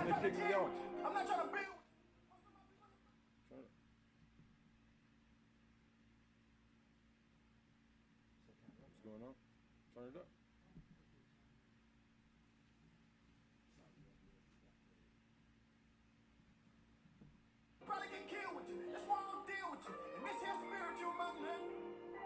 not trying to kill you. I'm not trying to build. What's going on? Turn it up. Probably get killed with you. That's why I don't deal with you. And this here spiritual movement,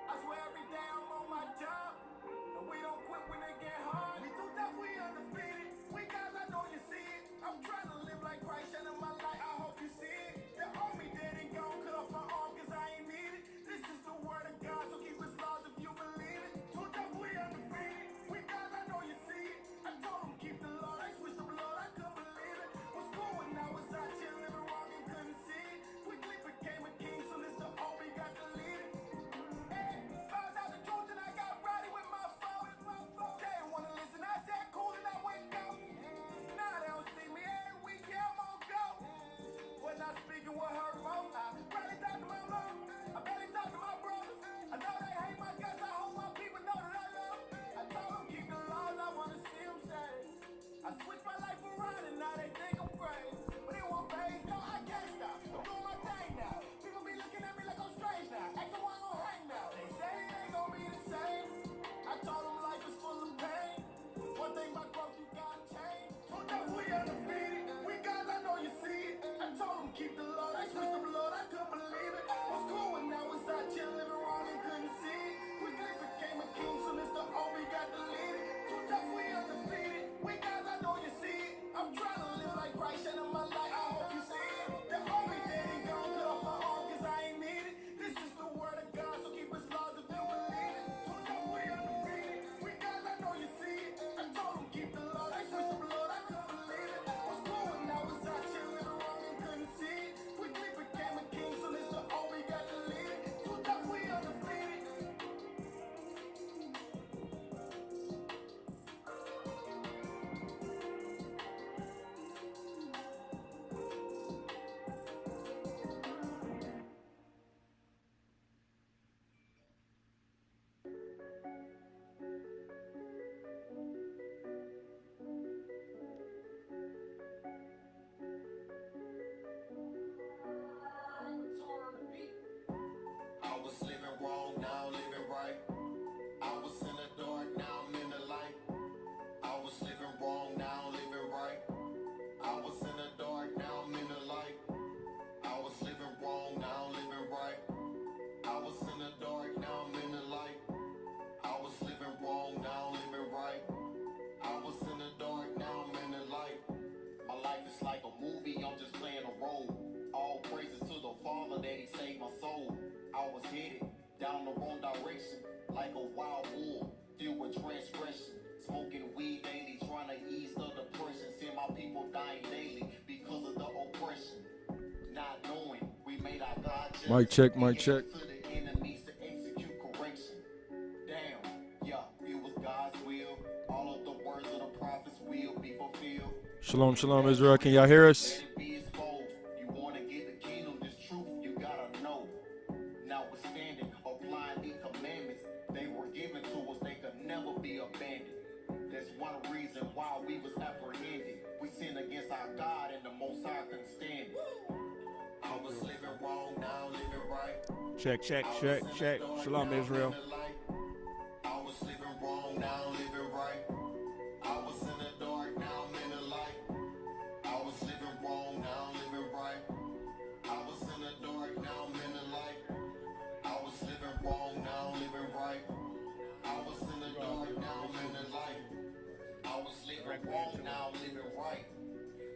I swear every day I'm on my job. And we don't quit when they get hard. We too tough, we undefeated. We guys, I know you see it. I'm trying to live like Christ, shining my light, I hope you see it. They owe me dead and gone, cut off my arm cause I ain't need it. This is the word of God, so keep his laws if you believe it. Too tough, we undefeated. We guys, I know you see it. I told them keep the law, they switched the blood, I couldn't believe it. Was cool when I was out here living wrong and couldn't see it. Quickly became a king, so this the only got to lead it. Hey, found out the truth and I got ready with my phone. They didn't wanna listen, I said cool and I went go. Now they don't see me every week, yeah, I'm on go. When I speaking with her phone, I barely talk to my mom. I barely talk to my brothers. I know they hate my guts, I hope my people know that I love them. I told them keep the laws, I wanna see them saved. I switched my life around and now they think I'm crazy. But it won't pay, no, I can't stop. I'm doing my thing now. People be looking at me like I'm strange now. Asking why I don't hang now. They say it ain't gonna be the same. I told them life is full of pain. One thing about growth, you gotta change. Told them we undefeated. We guys, I know you see it. I told them keep the law. They switched the blood, I couldn't believe it. Was cool when I was out here living wrong and couldn't see it. Quickly became a king, so this the only got to lead it. Too tough, we undefeated. We guys, I know you see it. I'm trying to live like Christ, shining my light, I hope you see it. The only dead and gone, cut off my arm cause I ain't need it. This is the word of God, so keep his laws if you believe it. Too tough, we undefeated. We guys, I know you see it. I told them keep the law, they switched the blood, I couldn't believe it. Was cool when I was out here living wrong and couldn't see it. Quickly became a king, so this the only got to lead it. Too tough, we undefeated. I was living wrong, now I'm living right. I was in the dark, now I'm in the light. I was living wrong, now I'm living right. I was in the dark, now I'm in the light. I was living wrong, now I'm living right. I was in the dark, now I'm in the light. I was living wrong, now I'm living right. I was in the dark, now I'm in the light. My life is like a movie, I'm just playing a role. All praises to the Father that he saved my soul. I was headed down the wrong direction, like a wild bull, filled with transgression. Smoking weed daily, trying to ease the depression. See my people dying daily because of the oppression. Not knowing we made our God just. Mic check, mic check. To the enemies to execute correction. Damn, yeah, it was God's will. All of the words of the prophets will be fulfilled. Shalom, shalom, Israel. Can y'all hear us? Let it be exposed. You want to get the kingdom, this truth, you gotta know. Notwithstanding, applying the commandments they were given to us, they could never be abandoned. That's one reason why we was apprehended. We sinned against our God and the Most High couldn't stand it. I was living wrong, now I'm living right. Check, check, check, check. Shalom, Israel. I was living wrong, now I'm living right. I was in the dark, now I'm in the light. I was living wrong, now I'm living right. I was in the dark, now I'm in the light. I was living wrong, now I'm living right. I was in the dark, now I'm in the light. I was living wrong, now I'm living right.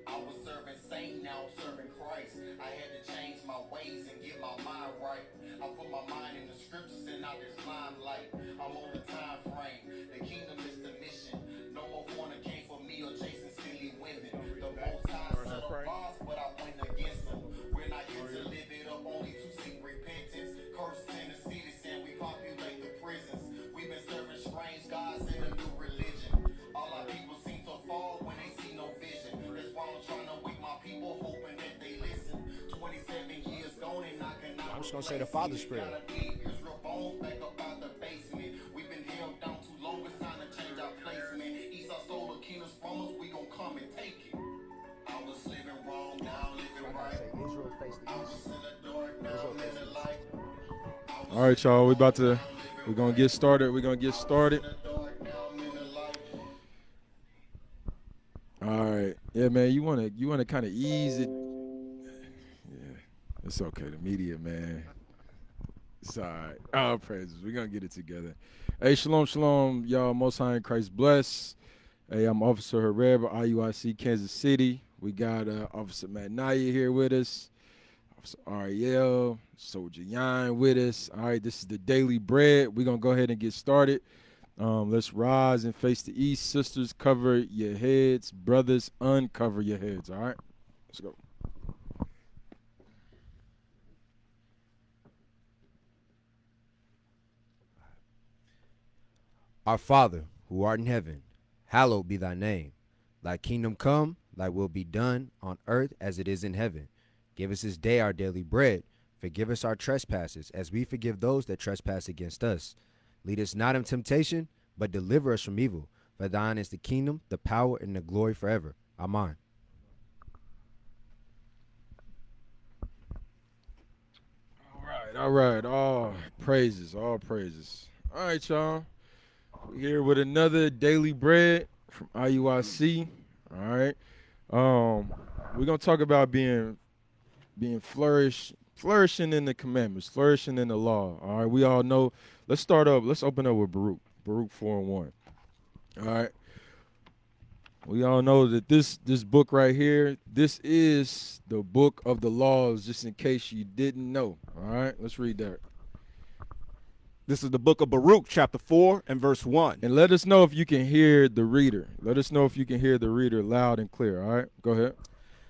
I was serving Satan, now I'm serving Christ. I had to change my ways and get my mind right. I put my mind in the scriptures and not this limelight. I'm on the time frame. The kingdom is the mission. No more fornicating for me or chasing silly women. The most high son of boss, but I went against them. We're not here to live it up, only to seek repentance. Curses in the cities and we populate the prisons. We've been serving strange gods in a new religion. All our people seem to fall when they see no vision. That's why I'm trying to wake my people, hoping that they listen. 27 years gone and I cannot. I'm just gonna say the Father's Prayer. Israel bones back up out the basement. We've been held down too long, it's time to change our placement. East our soul, the kingdom's promise, we gon' come and take it. I was All right, y'all. We're gonna get started. All right. Yeah, man. You wanna kind of ease it. Yeah, it's okay. The media, man. It's all right. All praises. We're gonna get it together. Hey, shalom, shalom, y'all. Most High in Christ bless. Hey, I'm Officer Herrera, IUIC, Kansas City. We got Officer Matt Naya here with us. Officer Ariel, Soldier Yan with us. All right, this is the Daily Bread. We're going to go ahead and get started. Let's rise and face the east. Sisters, cover your heads. Brothers, uncover your heads. All right, let's go. Our Father, who art in heaven, hallowed be thy name. Thy kingdom come, thy will be done on earth as it is in heaven. Give us this day our daily bread. Forgive us our trespasses, as we forgive those that trespass against us. Lead us not into temptation, but deliver us from evil. For thine is the kingdom, the power, and the glory forever. Amen. All right. All praises. All right, y'all. We're here with another Daily Bread from IUIC. All right. We're gonna talk about being flourishing in the commandments, flourishing in the law. All right. We all know. Let's open up with Baruch 4:1. All right. We all know that this book right here, this is the book of the laws, just in case you didn't know. All right. Let's read that. This is the book of Baruch, chapter 4 and verse 1. And let us know if you can hear the reader. Let us know if you can hear the reader loud and clear. All right, go ahead.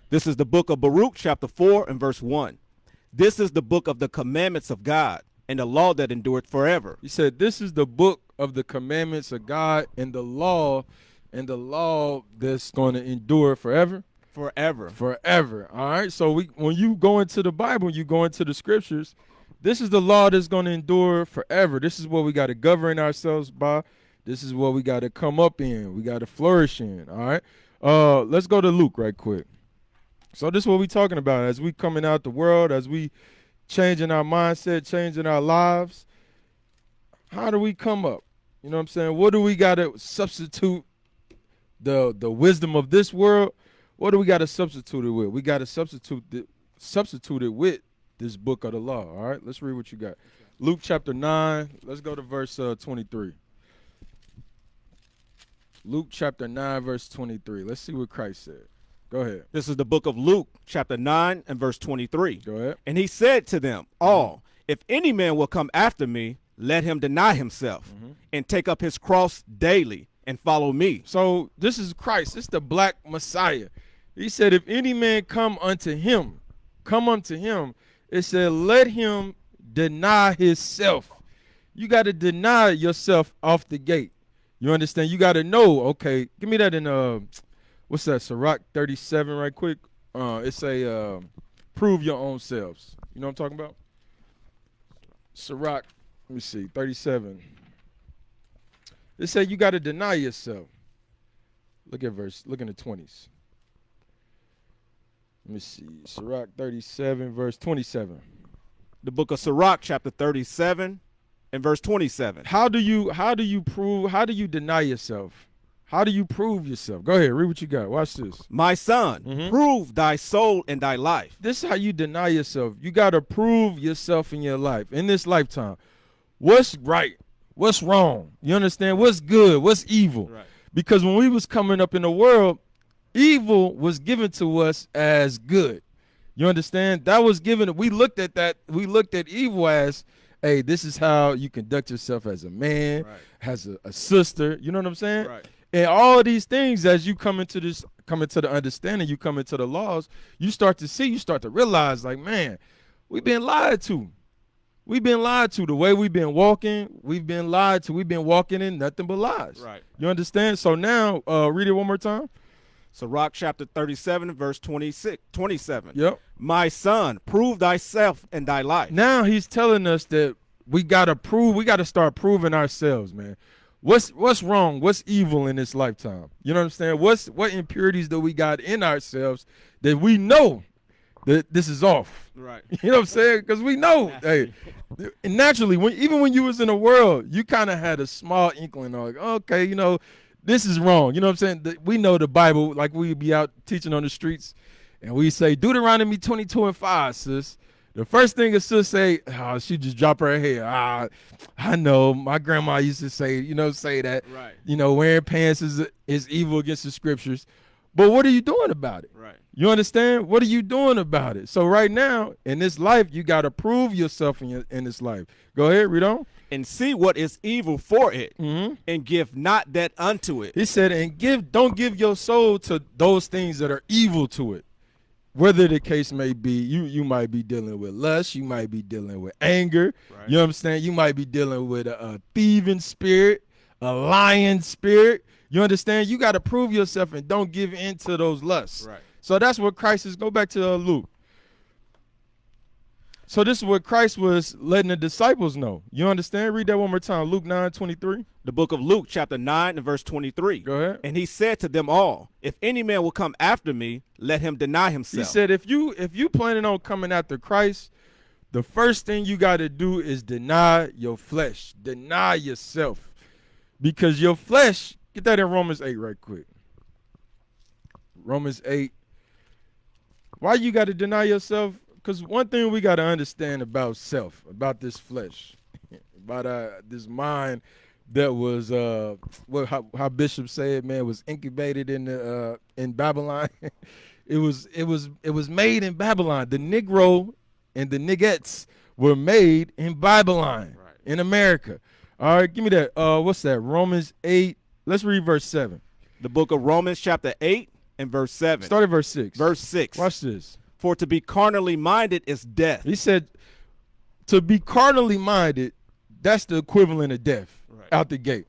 This is the book of Baruch, chapter 4 and verse 1. This is the book of the commandments of God and the law that endureth forever. He said, this is the book of the commandments of God and the law that's going to endure forever. Forever. All right. So when you go into the Bible, you go into the scriptures, this is the law that's going to endure forever. This is what we got to govern ourselves by. This is what we got to come up in. We got to flourish in. All right. Let's go to Luke right quick. So this is what we're talking about as we coming out the world, as we changing our mindset, changing our lives. How do we come up? You know what I'm saying? What do we got to substitute the wisdom of this world? What do we got to substitute it with? We got to substitute it with this book of the law. All right, let's read what you got. Luke chapter 9. Let's go to verse 23. Luke chapter 9, verse 23. Let's see what Christ said. Go ahead. This is the book of Luke, chapter 9 and verse 23. Go ahead. And he said to them all, if any man will come after me, let him deny himself and take up his cross daily and follow me. So this is Christ. It's the black Messiah. He said, if any man come unto him, it said, let him deny himself. You got to deny yourself off the gate. You understand? You got to know, okay, give me that in, what's that, Sirach 37 right quick. It's a prove your own selves. You know what I'm talking about? Sirach, let me see, 37. It said you got to deny yourself. Look in the 20s. Let me see. Sirach 37, verse 27. The book of Sirach, chapter 37 and verse 27. How do you deny yourself? How do you prove yourself? Go ahead, read what you got. Watch this. My son, prove thy soul and thy life. This is how you deny yourself. You got to prove yourself in your life, in this lifetime. What's right? What's wrong? You understand? What's good? What's evil? Right. Because when we was coming up in the world, evil was given to us as good. You understand? That was given. We looked at that. We looked at evil as, hey, this is how you conduct yourself as a man, as a sister. You know what I'm saying? Right. And all of these things, as you come into the understanding, you come into the laws, you start to realize, like, man, we've been lied to. We've been lied to. The way we've been walking, we've been lied to. We've been walking in nothing but lies. Right. You understand? So now, read it one more time. Sirach chapter 37, verse 27. Yep. My son, prove thyself and thy life. Now he's telling us that we got to start proving ourselves, man. What's wrong? What's evil in this lifetime? You know what I'm saying? What impurities do we got in ourselves that we know this is off. Right. You know what I'm saying? Because we know, hey, and naturally, even when you was in the world, you kind of had a small inkling of, like, okay, you know, this is wrong. You know what I'm saying? We know the Bible, like we be out teaching on the streets, and we say Deuteronomy 22:5, sis. The first thing a sis say, oh, she just drop her head. I know my grandma used to say, say that. Right. Wearing pants is evil against the scriptures. But what are you doing about it? Right. You understand? What are you doing about it? So right now in this life, you got to prove yourself in this life. Go ahead, read on. And see what is evil for it, Mm-hmm. and give not that unto it. He said, and don't give your soul to those things that are evil to it. Whether the case may be, you might be dealing with lust, you might be dealing with anger, Right. You know what I'm saying? You might be dealing with a thieving spirit, a lying spirit. You understand? You got to prove yourself and don't give in to those lusts. Right. So that's what Christ is. Go back to Luke. So this is what Christ was letting the disciples know. You understand? Read that one more time. Luke 9:23. The book of Luke, chapter 9 and verse 23. Go ahead. And he said to them all, if any man will come after me, let him deny himself. He said, if you planning on coming after Christ, the first thing you got to do is deny your flesh, deny yourself, because your flesh. Get that in Romans 8 right quick. Romans 8. Why you got to deny yourself? Because one thing we got to understand about self, about this flesh, about this mind that was how Bishop said, man, was incubated in Babylon. It was made in Babylon. The Negro and the niggettes were made in Babylon, Right. in America. All right, give me that. What's that? Romans 8. Let's read verse 7. The book of Romans, chapter 8 and verse 7. Start at verse 6. Verse 6. Watch this. For to be carnally minded is death. He said, to be carnally minded, that's the equivalent of death. Right. Out the gate.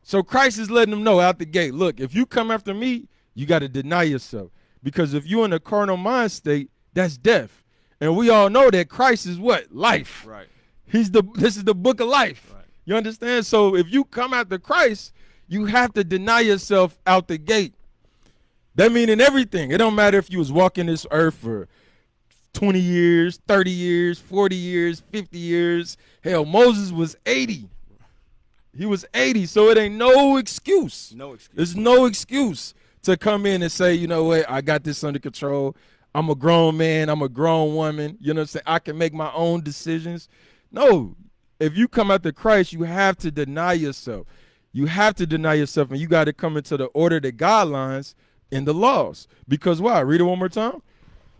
So Christ is letting them know out the gate, look, if you come after me, you got to deny yourself. Because if you're in a carnal mind state, that's death. And we all know that Christ is what? Life. Right. This is the book of life. Right. You understand? So if you come after Christ, you have to deny yourself out the gate. That meaning everything. It don't matter if you was walking this earth for 20 years, 30 years, 40 years, 50 years. Hell, Moses was 80. He was 80, so it ain't no excuse. No excuse. There's no excuse to come in and say, you know what, I got this under control. I'm a grown man. I'm a grown woman. You know what I'm saying? I can make my own decisions. No. If you come after Christ, you have to deny yourself. You have to deny yourself, and you got to come into the order, the guidelines, and the laws. Because why? Read it one more time.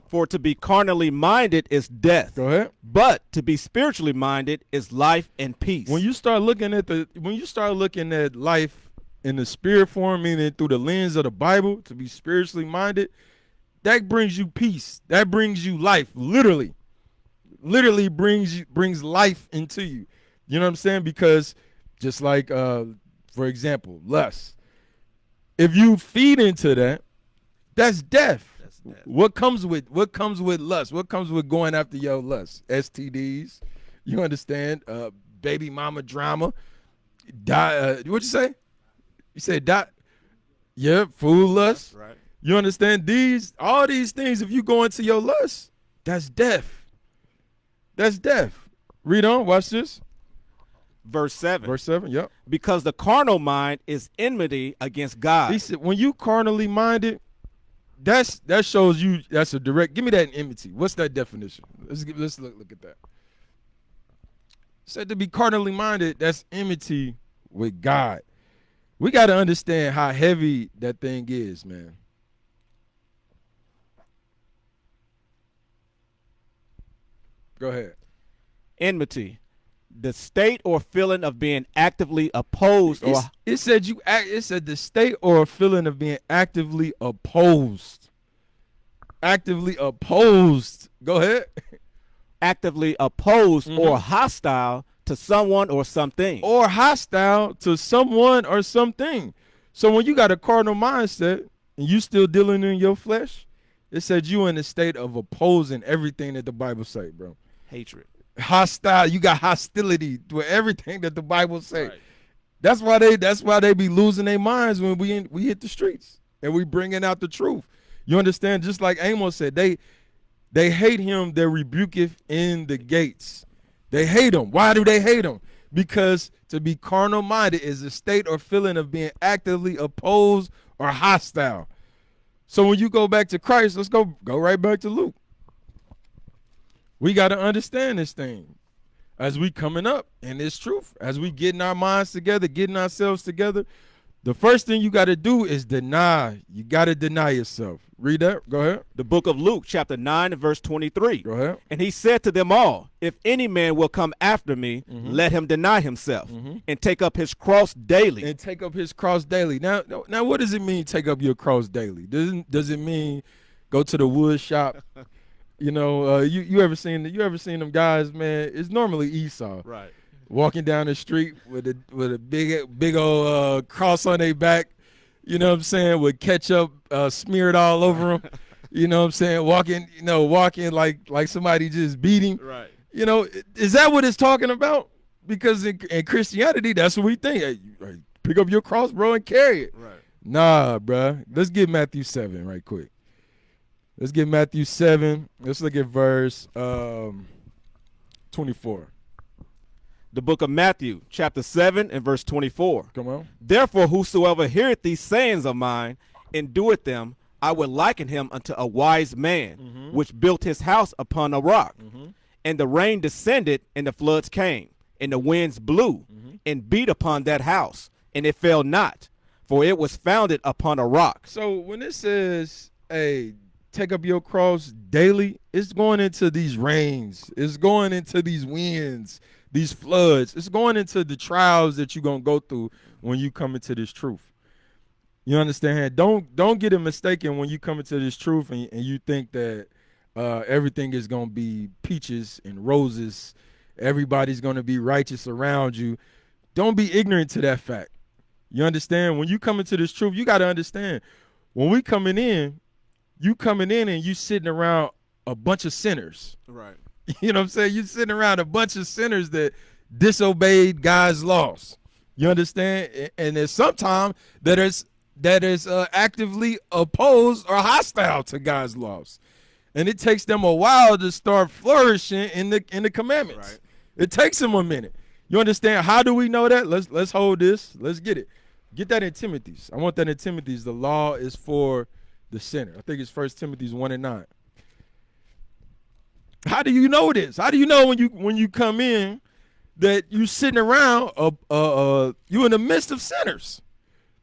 For to be carnally minded is death. Go ahead. But to be spiritually minded is life and peace. When you start looking at life in the spirit form, meaning through the lens of the Bible, to be spiritually minded, that brings you peace. That brings you life. Literally brings life into you. You know what I'm saying? Because just like for example, lust. If you feed into that, that's death. That's death. What comes with lust? What comes with going after your lust? STDs. You understand? Baby mama drama. What'd you say? You said die. Yeah, food lust. That's right. You understand? All these things, if you go into your lust, that's death. That's death. Read on. Watch this. Verse 7. Verse 7. Yep. Because the carnal mind is enmity against God. He said, when you carnally minded, that shows you that's a direct. Give me that in enmity. What's that definition? Let's look at that. Said to be carnally minded, that's enmity with God. We got to understand how heavy that thing is, man. Go ahead. Enmity. The state or feeling of being actively opposed or It said the state or feeling of being actively opposed. Actively opposed. Go ahead. actively opposed or hostile to someone or something. Or hostile to someone or something. So when you got a carnal mindset and you still dealing in your flesh, it said you in a state of opposing everything that the Bible say, bro. Hatred. Hostile. You got hostility to everything that the Bible say. Right. That's why they be losing their minds when we hit the streets and we bringing out the truth. You understand? Just like Amos said, they They hate him that rebuketh in the gates. They hate him. Why do they hate him? Because to be carnal minded is a state or feeling of being actively opposed or hostile. So when you go back to Christ, let's go right back to Luke. We got to understand this thing as we coming up in this truth, as we getting our minds together, getting ourselves together. The first thing you got to do is deny. You got to deny yourself. Read that. Go ahead. The book of Luke, chapter 9, and verse 23. Go ahead. And he said to them all, if any man will come after me, let him deny himself and take up his cross daily. And take up his cross daily. Now, what does it mean, take up your cross daily? Does it mean go to the wood shop? You know, you ever seen them guys, man? It's normally Esau. Right. Walking down the street with a big old cross on their back, you know what I'm saying, with ketchup smeared all over them. You know what I'm saying? Walking like somebody just beat him. Right. You know, is that what it's talking about? Because in Christianity, that's what we think. Hey, pick up your cross, bro, and carry it. Right. Nah, bro. Let's get Matthew 7 right quick. Let's get Matthew 7. Let's look at verse 24. The book of Matthew, chapter 7, and verse 24. Come on. Therefore, whosoever heareth these sayings of mine and doeth them, I would liken him unto a wise man, which built his house upon a rock. And the rain descended, and the floods came, and the winds blew, and beat upon that house, and it fell not, for it was founded upon a rock. So when it says, hey, take up your cross daily, it's going into these rains. It's going into these winds, these floods. It's going into the trials that you're going to go through when you come into this truth. You understand? Don't get it mistaken when you come into this truth and you think that everything is going to be peaches and roses. Everybody's going to be righteous around you. Don't be ignorant to that fact. You understand? When you come into this truth, you got to understand. When we coming in, you coming in and you sitting around a bunch of sinners. Right. You know what I'm saying? You sitting around a bunch of sinners that disobeyed God's laws. You understand? And there's sometimes that is actively opposed or hostile to God's laws. And it takes them a while to start flourishing in the commandments. Right. It takes them a minute. You understand? How do we know that? Let's hold this. Let's get it. Get that in Timothy's. I want that in Timothy's. The law is for the sinner. I think it's 1 Timothy 1:9. How do you know this? How do you know when you come in that you sitting around you in the midst of sinners?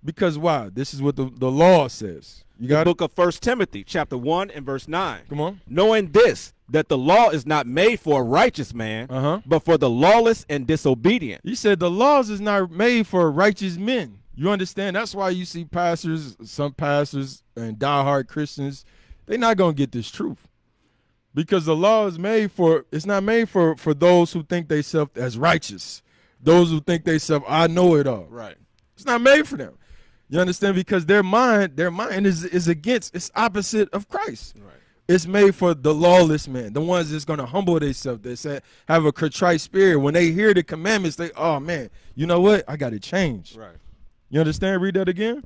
Because why? This is what the law says. You got the book of 1 Timothy, chapter 1 and verse 9. Come on. Knowing this, that the law is not made for a righteous man, but for the lawless and disobedient. He said the laws is not made for righteous men. You understand? That's why you see some pastors and diehard Christians, they're not going to get this truth. Because the law is it's not made for those who think they self as righteous. Those who think they self, I know it all. Right. It's not made for them. You understand? Because their mind is against, it's opposite of Christ. Right. It's made for the lawless man, the ones that's going to humble themselves, that have a contrite spirit. When they hear the commandments, oh man, you know what? I got to change. Right. You understand? Read that again.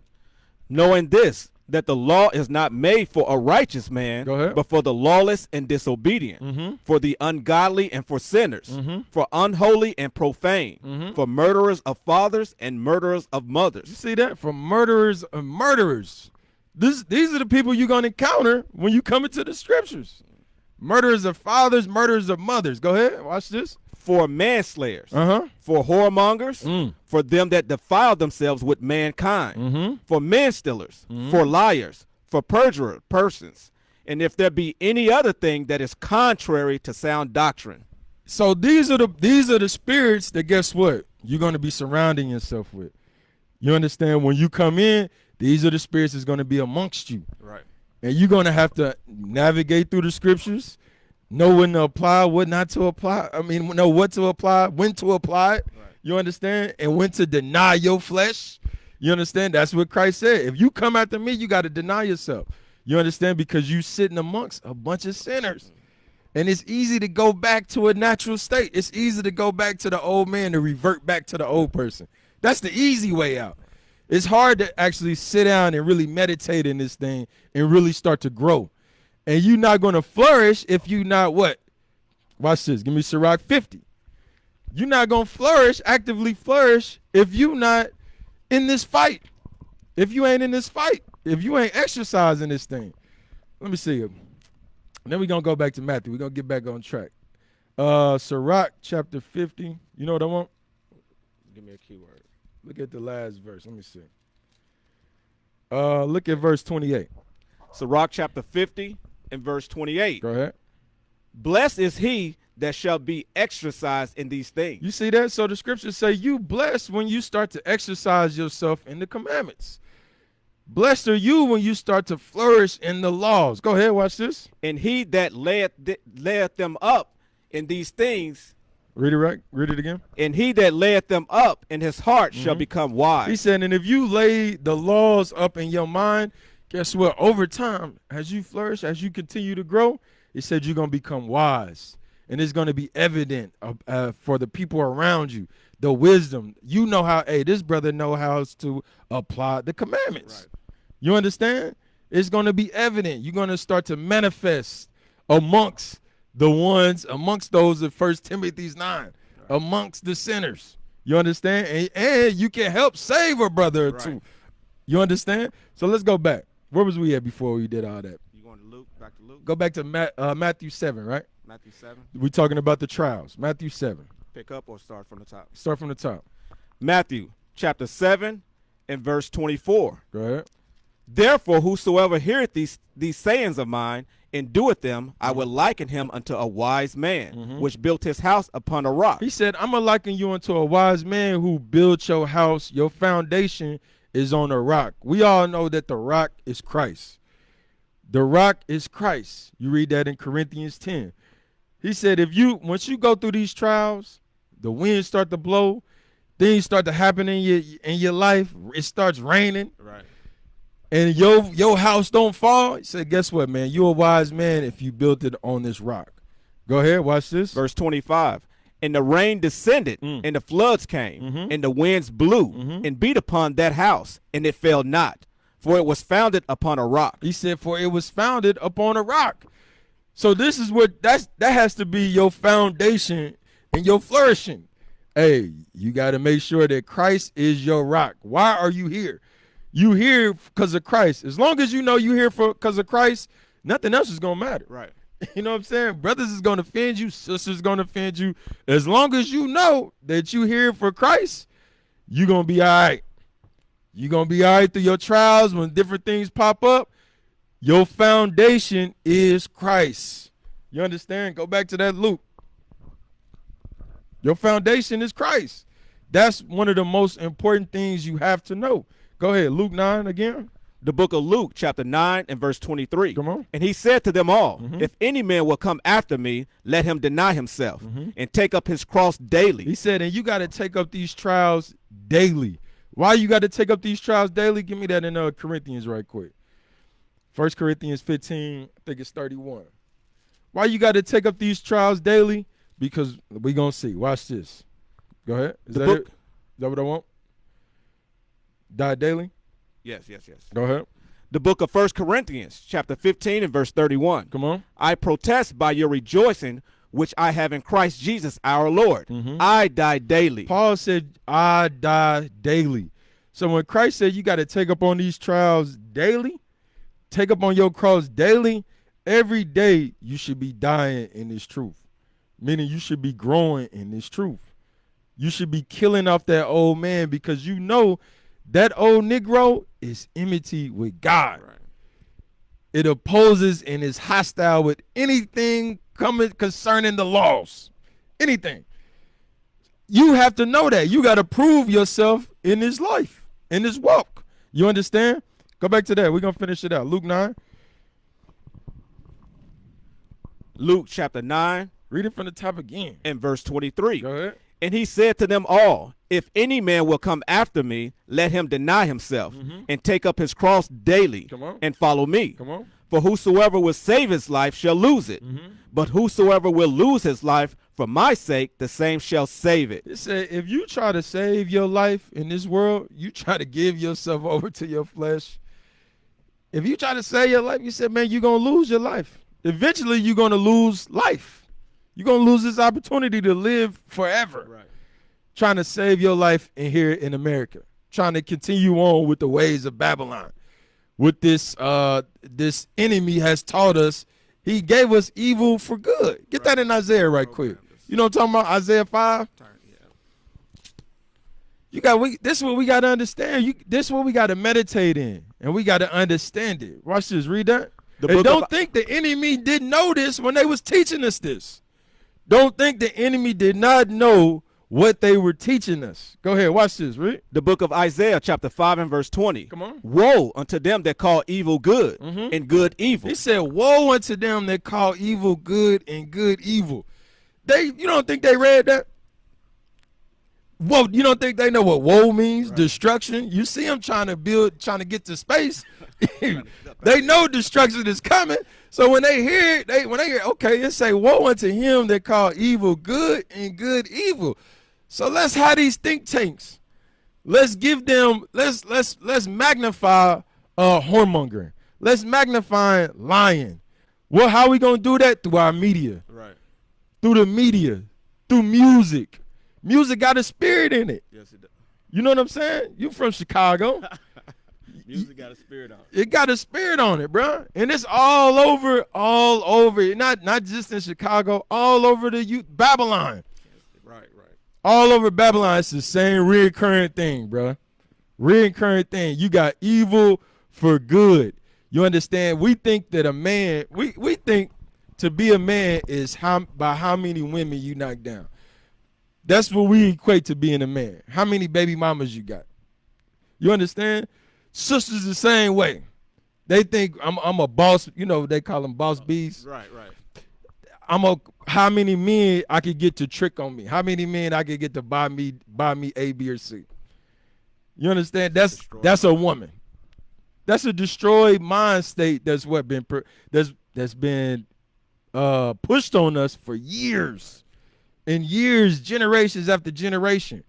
Knowing this, that the law is not made for a righteous man, but for the lawless and disobedient, for the ungodly and for sinners, for unholy and profane, for murderers of fathers and murderers of mothers. You see that? For murderers of murderers. These are the people you're going to encounter when you come into the scriptures. Murderers of fathers, murderers of mothers. Go ahead. Watch this. For manslayers, for whoremongers, for them that defile themselves with mankind, for manstealers, for liars, for perjurer persons, and if there be any other thing that is contrary to sound doctrine. So these are the spirits that, guess what, you're going to be surrounding yourself with. You understand? When you come in, these are the spirits that's going to be amongst you. Right. And you're going to have to navigate through the scriptures, know when to apply, what not to apply. Know what to apply, when to apply it. Right. You understand? And when to deny your flesh. You understand? That's what Christ said. If you come after me, you got to deny yourself. You understand? Because you sitting amongst a bunch of sinners. And it's easy to go back to a natural state. It's easy to go back to the old man, to revert back to the old person. That's the easy way out. It's hard to actually sit down and really meditate in this thing and really start to grow And you're not going to flourish if you not what? Watch this. Give me Sirach 50. You're not going to flourish, actively flourish, if you not in this fight. If you ain't in this fight. If you ain't exercising this thing. Let me see. Then we're going to go back to Matthew. We're going to get back on track. Sirach chapter 50. You know what I want? Give me a keyword. Look at the last verse. Let me see. Look at verse 28. Sirach chapter 50 and verse 28. Go ahead. Blessed is he that shall be exercised in these things. You see that? So the scriptures say you blessed when you start to exercise yourself in the commandments. Blessed are you when you start to flourish in the laws. Go ahead, watch this. And he that layeth them up in these things. Read it right. Read it again. And he that layeth them up in his heart shall become wise. He said, and if you lay the laws up in your mind, guess what? Over time, as you flourish, as you continue to grow, he said you're going to become wise. And it's going to be evident for the people around you, the wisdom. You know how, hey, this brother know how to apply the commandments. Right. You understand? It's going to be evident. You're going to start to manifest amongst those of 1 Timothy 9, right, amongst the sinners. You understand? And you can help save a brother or two. You understand? So let's go back. Where was we at before we did all that? You going to Luke? Back to Luke? Go back to Matthew 7, right? Matthew 7. We're talking about the trials. Matthew 7. Pick up or start from the top? Start from the top. Matthew chapter 7 and verse 24. Go ahead. Therefore, whosoever heareth these sayings of mine and doeth them, I will liken him unto a wise man, which built his house upon a rock. He said, I'm going to liken you unto a wise man who built your house. Your foundation is on a rock. We all know that the rock is Christ. The rock is Christ. You read that in Corinthians 10. He said, once you go through these trials, the winds start to blow, things start to happen in your life, it starts raining. Right. And your house don't fall. He said, guess what, man? You're a wise man if you built it on this rock. Go ahead, watch this. Verse 25. And the rain descended, and the floods came, and the winds blew, and beat upon that house, and it fell not, for it was founded upon a rock. He said, for it was founded upon a rock. So this is that has to be your foundation and your flourishing. Hey, you got to make sure that Christ is your rock. Why are you here? You here because of Christ. As long as you know you here because of Christ, nothing else is going to matter. Right. You know what I'm saying? Brothers is going to offend you. Sisters going to offend you. As long as you know that you here for Christ, you're going to be all right. You're going to be all right through your trials when different things pop up. Your foundation is Christ. You understand? Go back to that Luke. Your foundation is Christ. That's one of the most important things you have to know. Go ahead, Luke 9 again. The book of Luke, chapter 9 and verse 23. Come on. And he said to them all, if any man will come after me, let him deny himself and take up his cross daily. He said, and you got to take up these trials daily. Why you got to take up these trials daily? Give me that in Corinthians right quick. 1 Corinthians 15, I think it's 31. Why you got to take up these trials daily? Because we're going to see. Watch this. Go ahead. Is that it? Is that what I want? Die daily? Yes. Go ahead. The book of 1 Corinthians, chapter 15 and verse 31. Come on. I protest by your rejoicing, which I have in Christ Jesus our Lord. I die daily. Paul said, I die daily. So when Christ said you got to take up on these trials daily, take up on your cross daily, every day you should be dying in this truth. Meaning you should be growing in this truth. You should be killing off that old man because you know that old Negro is enmity with God. Right. It opposes and is hostile with anything coming concerning the laws. Anything. You have to know that. You got to prove yourself in this life, in this walk. You understand? Go back to that. We're going to finish it out. Luke 9. Luke chapter 9. Read it from the top again. And verse 23. Go ahead. And he said to them all, if any man will come after me, let him deny himself and take up his cross daily and follow me. Come on. For whosoever will save his life shall lose it. But whosoever will lose his life for my sake, the same shall save it. It said, if you try to save your life in this world, you try to give yourself over to your flesh, If you try to save your life, you said, man, you're going to lose your life. Eventually, you're going to lose life. You're going to lose this opportunity to live forever. Right. Trying to save your life in here in America. Trying to continue on with the ways of Babylon. With this this enemy has taught us, he gave us evil for good. Get that in Isaiah right quick. You know what I'm talking about? Isaiah 5? This is what we got to understand. This is what we got to meditate in. And we got to understand it. Watch this. Read that. And don't think the enemy didn't know this when they was teaching us this. Don't think the enemy did not know what they were teaching us. Go ahead. Watch this. Read. The book of Isaiah, chapter 5 and verse 20. Come on. Woe unto them that call evil good and good evil. He said, woe unto them that call evil good and good evil. You don't think they read that? Whoa, you don't think they know what woe means? Right. Destruction. You see them trying to get to space. They know destruction is coming. So when they hear it, okay, it say woe unto him that call evil good and good evil. So let's have these think tanks. Let's give them, let's magnify whoremongering. Let's magnify lying. Well, how are we gonna do that? Through our media. Right. Through the media. Through music. Music got a spirit in it. Yes, it does. You know what I'm saying? You from Chicago. Music got a spirit on it. It got a spirit on it, bro. And it's all over. Not just in Chicago, all over the Babylon. Right. All over Babylon, it's the same reoccurring thing, bro. Reoccurring thing. You got evil for good. You understand? We think that a man, we think to be a man is by how many women you knock down. That's what we equate to being a man. How many baby mamas you got? You understand? Sisters the same way. They think I'm a boss. You know, they call them boss bees. Right. How many men I could get to trick on me? How many men I could get to buy me A, B, or C? You understand? That's a woman. That's a destroyed mind state. That's what been pushed on us for years. And years, generations after generation.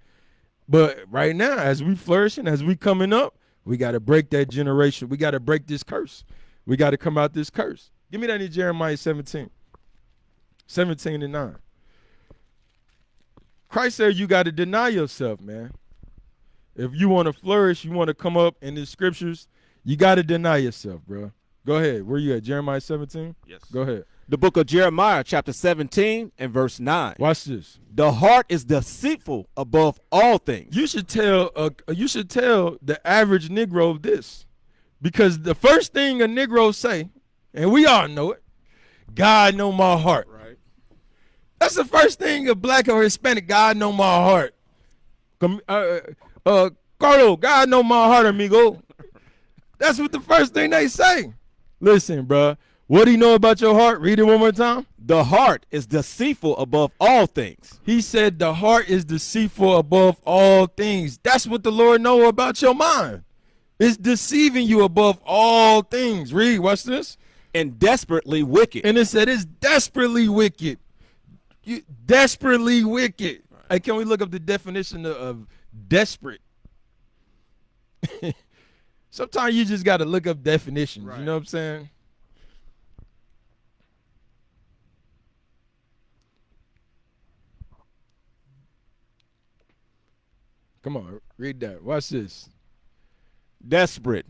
But right now, as we flourishing, as we coming up, we got to break that generation. We got to break this curse. We got to come out this curse. Give me that in Jeremiah 17 and 9. Christ said you got to deny yourself, man. If you want to flourish, you want to come up in the scriptures, you got to deny yourself, bro. Go ahead. Where you at? Jeremiah 17? Yes. Go ahead. The book of Jeremiah, chapter 17 and verse 9. Watch this. The heart is deceitful above all things. You should tell the average Negro this, because the first thing a Negro say, and we all know it, God know my heart. Right. That's the first thing a black or Hispanic, God know my heart. Carlo, God know my heart, amigo. That's what the first thing they say. Listen, bro. What do you know about your heart? Read it one more time. The heart is deceitful above all things. He said the heart is deceitful above all things. That's what the Lord know about your mind. It's deceiving you above all things. Read, watch this. And desperately wicked. And it said it's desperately wicked. Desperately wicked. Right. Hey, can we look up the definition of desperate? Sometimes you just got to look up definitions. Right. You know what I'm saying? Come on, read that. Watch this. Desperate.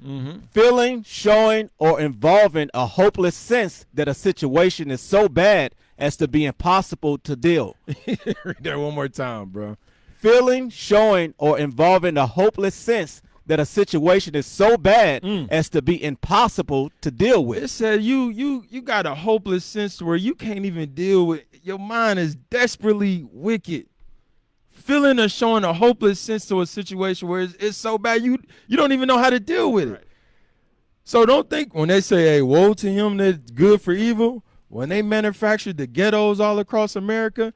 Feeling, showing, or involving a hopeless sense that a situation is so bad as to be impossible to deal. Read that one more time, bro. Feeling, showing, or involving a hopeless sense that a situation is so bad as to be impossible to deal with. It said you got a hopeless sense where you can't even deal with. Your mind is desperately wicked. Feeling or showing a hopeless sense to a situation where it's so bad you don't even know how to deal with it. Right. So don't think when they say, hey, woe to him that's good for evil, when they manufactured the ghettos all across America,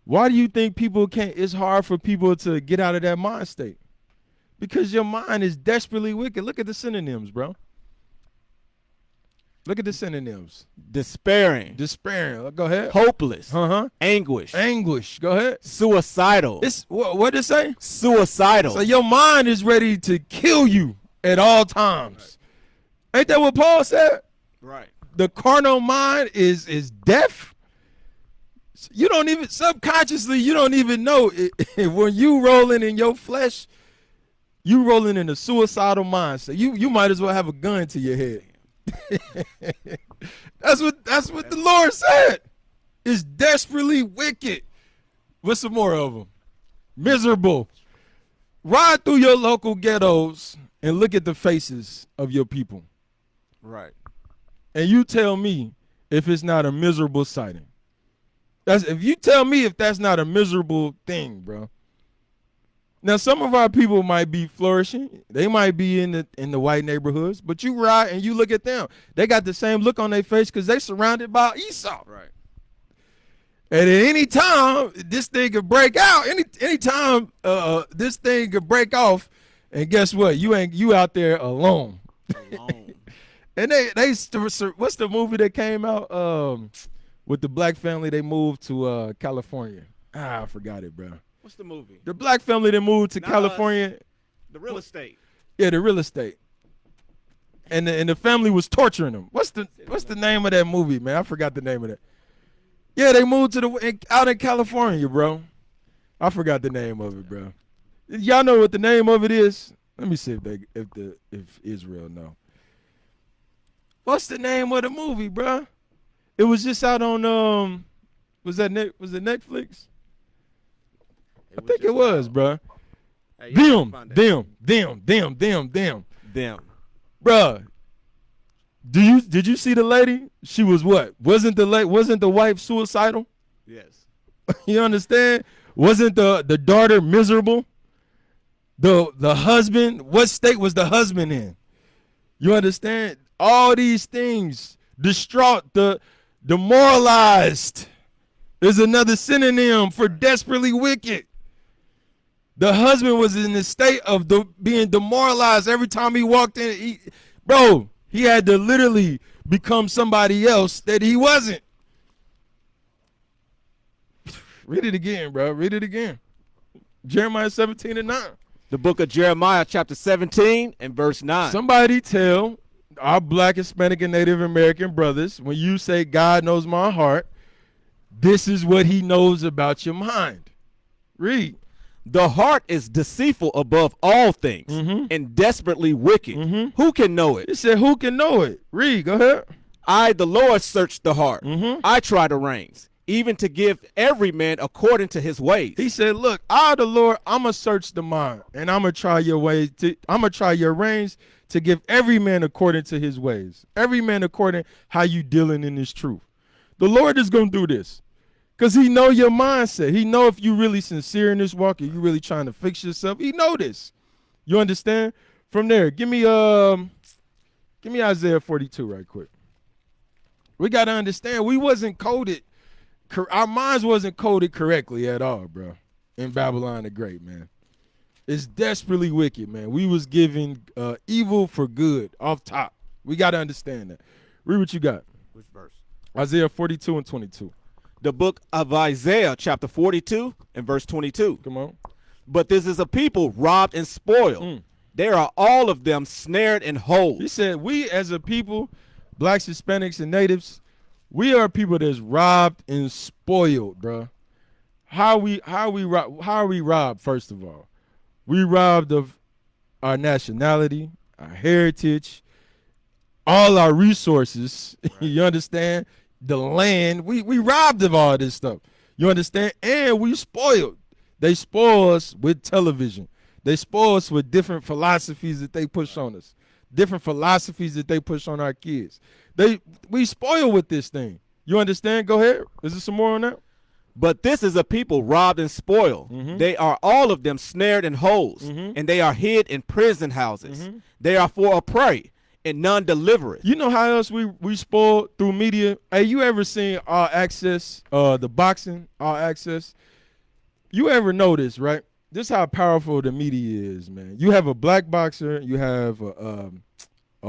why do you think it's hard for people to get out of that mind state? Because your mind is desperately wicked. Look at the synonyms, bro. Look at the synonyms. Despairing. Go ahead. Hopeless. Anguish. Go ahead. Suicidal. What did it say? Suicidal. So your mind is ready to kill you at all times. Ain't that what Paul said? Right. The carnal mind is death. You don't even subconsciously, you don't even know it, when you rolling in your flesh, you rolling in a suicidal mindset. You might as well have a gun to your head. That's what the Lord said. It's desperately wicked. What's some more of them? Miserable. Ride through your local ghettos and look at the faces of your people. Right. And you tell me if it's not a miserable sighting. If you tell me if that's not a miserable thing, bro. Now, some of our people might be flourishing. They might be in the white neighborhoods, but you ride and you look at them. They got the same look on their face because they surrounded by Esau. Right. And at any time, this thing could break out. Any time, this thing could break off, and guess what? You out there alone. And they what's the movie that came out with the black family? They moved to California. I forgot it, bro. What's the movie? The black family that moved to California. The real estate. Yeah, the real estate. And the family was torturing them. What's the name of that movie, man? I forgot the name of that. Yeah, they moved out in California, bro. I forgot the name of it, bro. Y'all know what the name of it is? Let me see if Israel know. What's the name of the movie, bro? It was just out on was it Netflix? I think it was, bro. Hey, Them. Bruh, did you see the lady? She was what? Wasn't the wife suicidal? Yes. You understand? Wasn't the daughter miserable? The husband, what state was the husband in? You understand? All these things, distraught, demoralized is another synonym for desperately wicked. The husband was in the state of being demoralized every time he walked in. He had to literally become somebody else that he wasn't. Read it again, bro. Read it again. Jeremiah 17:9. The book of Jeremiah, chapter 17 and verse 9. Somebody tell our black, Hispanic, and Native American brothers, when you say God knows my heart, this is what he knows about your mind. Read. The heart is deceitful above all things and desperately wicked. Who can know it? It said, who can know it? Read, go ahead. I, the Lord, search the heart. I try the reins, even to give every man according to his ways. He said, look, I, the Lord, I'm going to search the mind, and I'm going to try your ways. I'm going to try your reins to give every man according to his ways. Every man according how you dealing in this truth. The Lord is going to do this. Because he know your mindset. He know if you really sincere in this walk, if you really trying to fix yourself. He know this. You understand? From there, give me Isaiah 42 right quick. We got to understand, we wasn't coded. Our minds wasn't coded correctly at all, bro, in Babylon the Great, man. It's desperately wicked, man. We was giving evil for good off top. We got to understand that. Read what you got. Which verse? Isaiah 42 and 22. The book of Isaiah, chapter 42 and verse 22. Come on. But this is a people robbed and spoiled. They are all of them snared in holes. He said, we as a people, blacks, Hispanics, and natives, we are people that's robbed and spoiled, bro. How are we robbed, first of all? We robbed of our nationality, our heritage, all our resources. Right. You understand? The land, we robbed of all this stuff. You understand? And we spoiled. They spoil us with television. They spoil us with different philosophies that they push on us. Different philosophies that they push on our kids. We spoil with this thing. You understand? Go ahead. Is there some more on that? But this is a people robbed and spoiled. They are all of them snared in holes, and they are hid in prison houses. They are for a prey, and none deliver it. You know how else we spoiled through media? Hey, you ever seen All Access, the boxing, All Access? You ever notice, right? This is how powerful the media is, man. You have a black boxer, you have a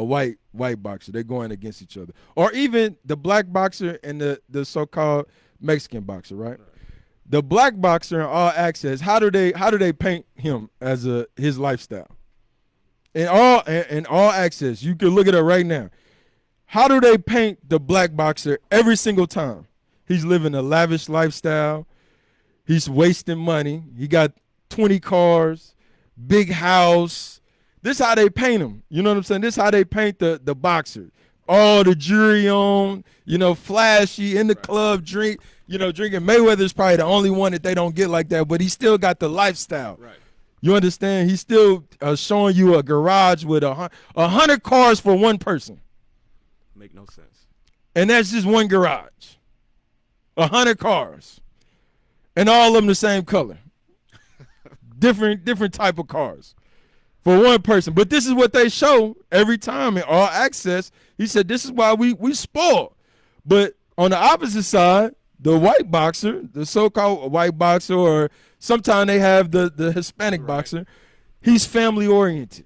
white boxer. They're going against each other. Or even the black boxer and the so-called Mexican boxer, right? The black boxer in All Access, how do they paint him as his lifestyle? in all access. You can look it up right now. How do they paint the black boxer every single time? He's living a lavish lifestyle. He's wasting money. He got 20 cars, big house. This is how they paint him. You know what I'm saying? This is how they paint the boxer. All the jewelry on, flashy, in the club, drinking. Mayweather's probably the only one that they don't get like that, but he still got the lifestyle. Right. You understand? He's still showing you a garage with 100 cars for one person. Make no sense. And that's just one garage. 100 cars. And all of them the same color. different type of cars for one person. But this is what they show every time in all access. He said this is why we spoil. But on the opposite side, the white boxer, the so-called white boxer, or sometimes they have the Hispanic boxer, he's family oriented.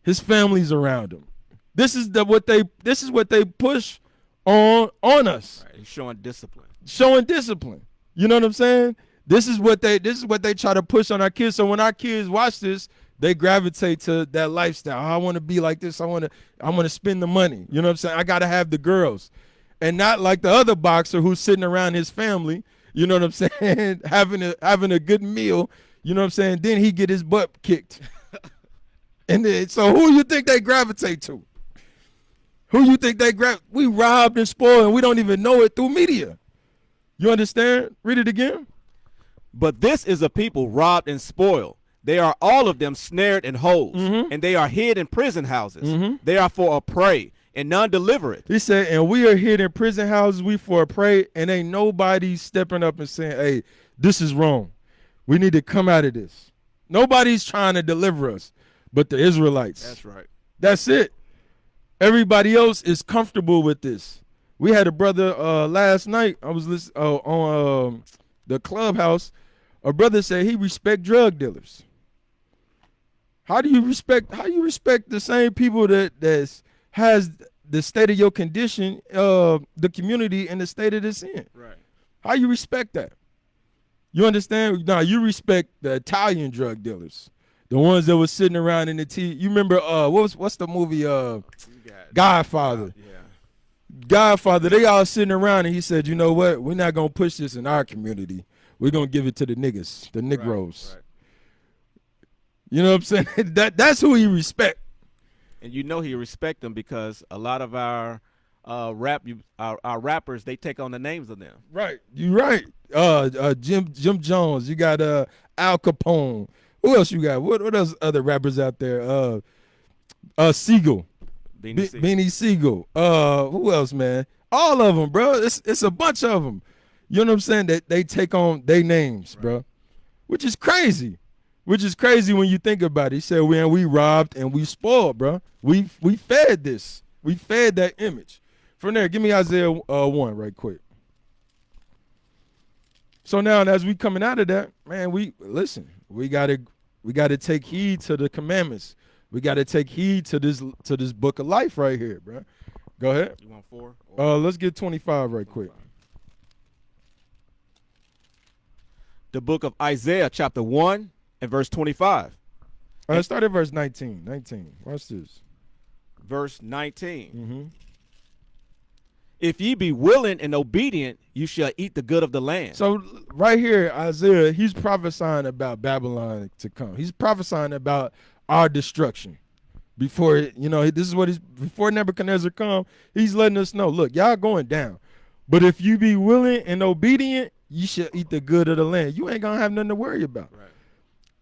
His family's around him. This is what they push on us. Right. He's showing discipline. Showing discipline. You know what I'm saying? This is what they try to push on our kids. So when our kids watch this, they gravitate to that lifestyle. I want to be like this. I want to spend the money. You know what I'm saying? I got to have the girls. And not like the other boxer who's sitting around his family, you know what I'm saying, having a good meal, you know what I'm saying? Then he get his butt kicked. And then, so who you think they gravitate to? Who you think we robbed and spoiled and we don't even know it through media. You understand? Read it again. But this is a people robbed and spoiled. They are all of them snared in holes, and they are hid in prison houses. They are for a prey, and none deliver it. He said, and we are hid in prison houses, we for a prey, and ain't nobody stepping up and saying, hey, this is wrong. We need to come out of this. Nobody's trying to deliver us but the Israelites. That's right. That's it. Everybody else is comfortable with this. We had a brother last night. I was listening on the Clubhouse. A brother said he respect drug dealers. How do you respect the same people that has the state of your condition, the community and the state of this in? Right. How you respect that? You understand? Now you respect the Italian drug dealers, the ones that was sitting around in the TV. You remember what's the movie Godfather? Yeah. Godfather. They all sitting around and he said, you know what? We're not gonna push this in our community. We're gonna give it to the niggas, the Negroes. Right. You know what I'm saying? That's who he respect. And you know he respect them because a lot of our rappers, they take on the names of them. Right. You're right. Jim Jones. You got Al Capone. Who else you got? What else other rappers out there? Siegel. Beanie Siegel. Who else, man? All of them, bro. It's a bunch of them. You know what I'm saying? That they take on their names, right, bro. Which is crazy. Which is crazy when you think about it. He said, we robbed and we spoiled, bro. We fed this. We fed that image. From there, give me Isaiah 1 right quick. So now, as we coming out of that, man, we gotta take heed to the commandments. We gotta take heed to this book of life right here, bro. Go ahead. You want 4? Let's get 25 right quick. The book of Isaiah, chapter 1 and verse 25. Let's start at verse 19. Watch this. Verse 19. If ye be willing and obedient, you shall eat the good of the land. So right here, Isaiah, he's prophesying about Babylon to come. He's prophesying about our destruction. Before, this is what before Nebuchadnezzar come, he's letting us know, look, y'all going down. But if you be willing and obedient, you shall eat the good of the land. You ain't gonna have nothing to worry about. Right.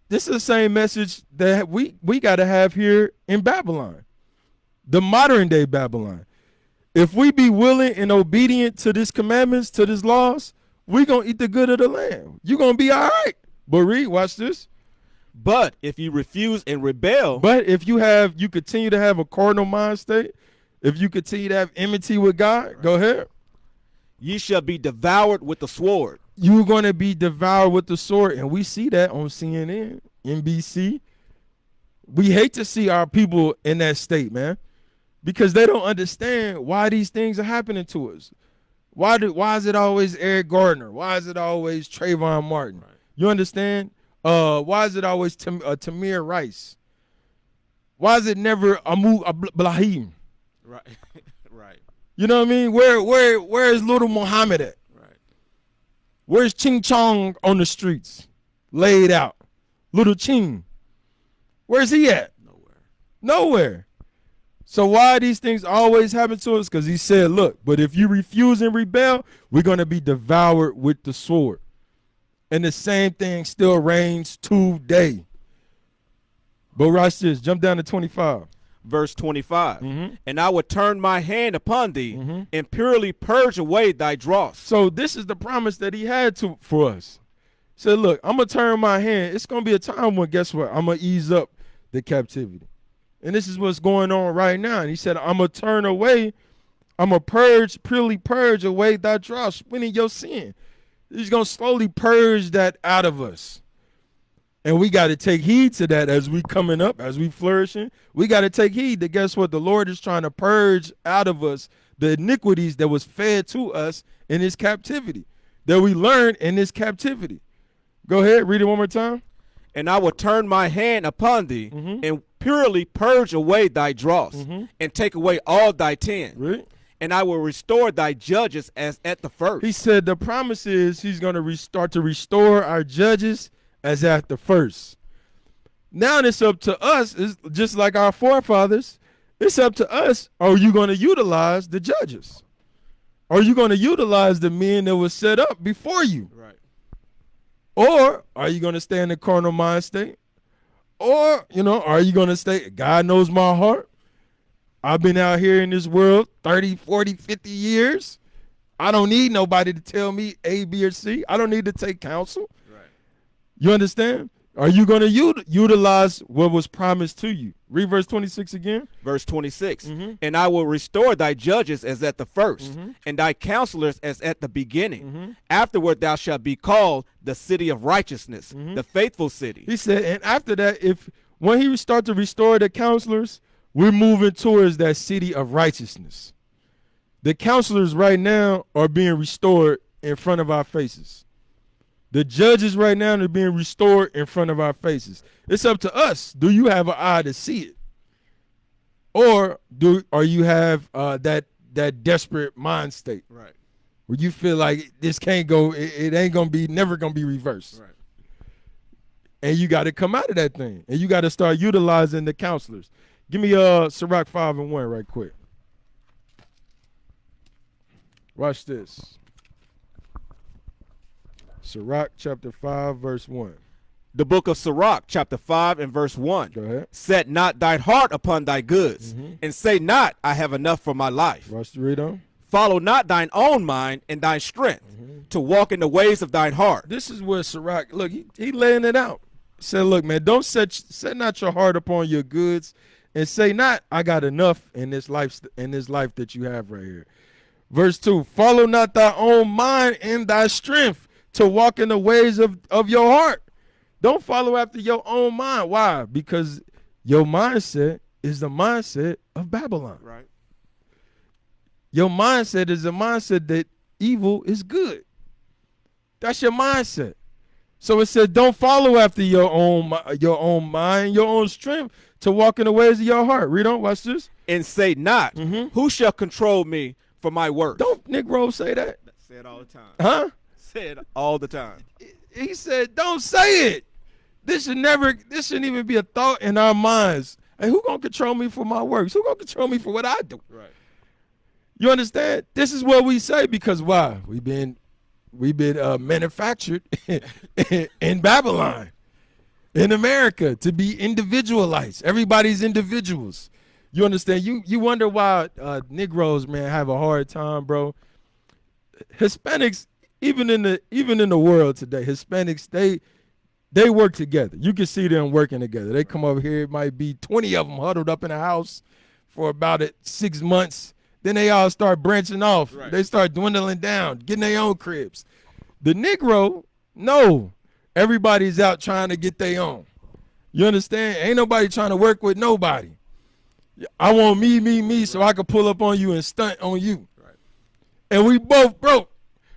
This is the same message that we got to have here in Babylon, the modern day Babylon. If we be willing and obedient to these commandments, to these laws, we going to eat the good of the land. You're going to be all right. But read, watch this. But if you refuse and rebel. But if you continue to have a cardinal mind state, if you continue to have enmity with God, right, go ahead. Ye shall be devoured with the sword. You're going to be devoured with the sword. And we see that on CNN, NBC. We hate to see our people in that state, man, because they don't understand why these things are happening to us. Why is it always Eric Gardner? Why is it always Trayvon Martin? Right. You understand? Why is it always Tamir Rice? Why is it never Amu Ablahim? Right. Right. You know what I mean? Where is little Muhammad at? Right. Where's Ching Chong on the streets, laid out? Little Ching. Where's he at? Nowhere. So why these things always happen to us? Because he said, look, but if you refuse and rebel, we're going to be devoured with the sword. And the same thing still reigns today. But watch this. Jump down to 25. Verse 25. Mm-hmm. And I will turn my hand upon thee Mm-hmm. and purely purge away thy dross. So this is the promise that he had for us. He said, look, I'm going to turn my hand. It's going to be a time when, guess what? I'm going to ease up the captivity. And this is what's going on right now. And he said, I'm going to turn away. I'm going to purely purge away thy dross, winning your sin. He's going to slowly purge that out of us. And we got to take heed to that as we coming up, as we flourishing. We got to take heed that, guess what? The Lord is trying to purge out of us the iniquities that was fed to us in his captivity, that we learned in this captivity. Go ahead, read it one more time. And I will turn my hand upon thee and purely purge away thy dross and take away all thy sin. Right. And I will restore thy judges as at the first. He said the promise is he's going to start to restore our judges as at the first. Now it's up to us, it's just like our forefathers, it's up to us. Are you going to utilize the judges? Are you going to utilize the men that was set up before you? Right. Or are you going to stay in the carnal mind state? Or, are you going to stay, God knows my heart. I've been out here in this world 30, 40, 50 years. I don't need nobody to tell me A, B, or C. I don't need to take counsel. Right. You understand? Are you going to utilize what was promised to you? Read verse 26 again. Verse 26. And I will restore thy judges as at the first, and thy counselors as at the beginning. Afterward thou shalt be called the city of righteousness, the faithful city. He said, and after that, when he start to restore the counselors, we're moving towards that city of righteousness. The counselors right now are being restored in front of our faces. The judges right now are being restored in front of our faces. It's up to us. Do you have an eye to see it? Or are you have that desperate mind state? Right. Where you feel like this can't go, it ain't gonna be, never gonna be reversed. Right. And you gotta come out of that thing. And you gotta start utilizing the counselors. Give me Sirach 5:1 right quick. Watch this. Sirach chapter 5 verse 1. The book of Sirach chapter 5 and verse 1. Go ahead. Set not thine heart upon thy goods, and say not, I have enough for my life. Watch the read on. Follow not thine own mind and thy strength, to walk in the ways of thine heart. This is where Sirach, look, he laying it out. He said, look, man, don't set not your heart upon your goods, and say not, I got enough in this life that you have right here. Verse 2, follow not thy own mind and thy strength, to walk in the ways of your heart. Don't follow after your own mind. Why? Because your mindset is the mindset of Babylon. Right. Your mindset is a mindset that evil is good. That's your mindset. So it said, don't follow after your own mind, your own strength, to walk in the ways of your heart. Read on. Watch this. And say not, who shall control me for my works? Don't Negro say that. Say it all the time. Huh? Say it all the time. He said, don't say it. This shouldn't even be a thought in our minds. Hey, who gonna control me for my works? Who gonna control me for what I do? Right. You understand? This is what we say because why? We've been manufactured in Babylon, in America, to be individualized. Everybody's individuals. You understand? You wonder why Negroes, man, have a hard time, bro. Hispanics, even in the world today, Hispanics, they work together. You can see them working together. They come over here, it might be 20 of them huddled up in a house for about 6 months. Then they all start branching off. Right. They start dwindling down, getting their own cribs. The Negro, no. Everybody's out trying to get their own. You understand? Ain't nobody trying to work with nobody. I want me, so I can pull up on you and stunt on you. Right. And we both broke.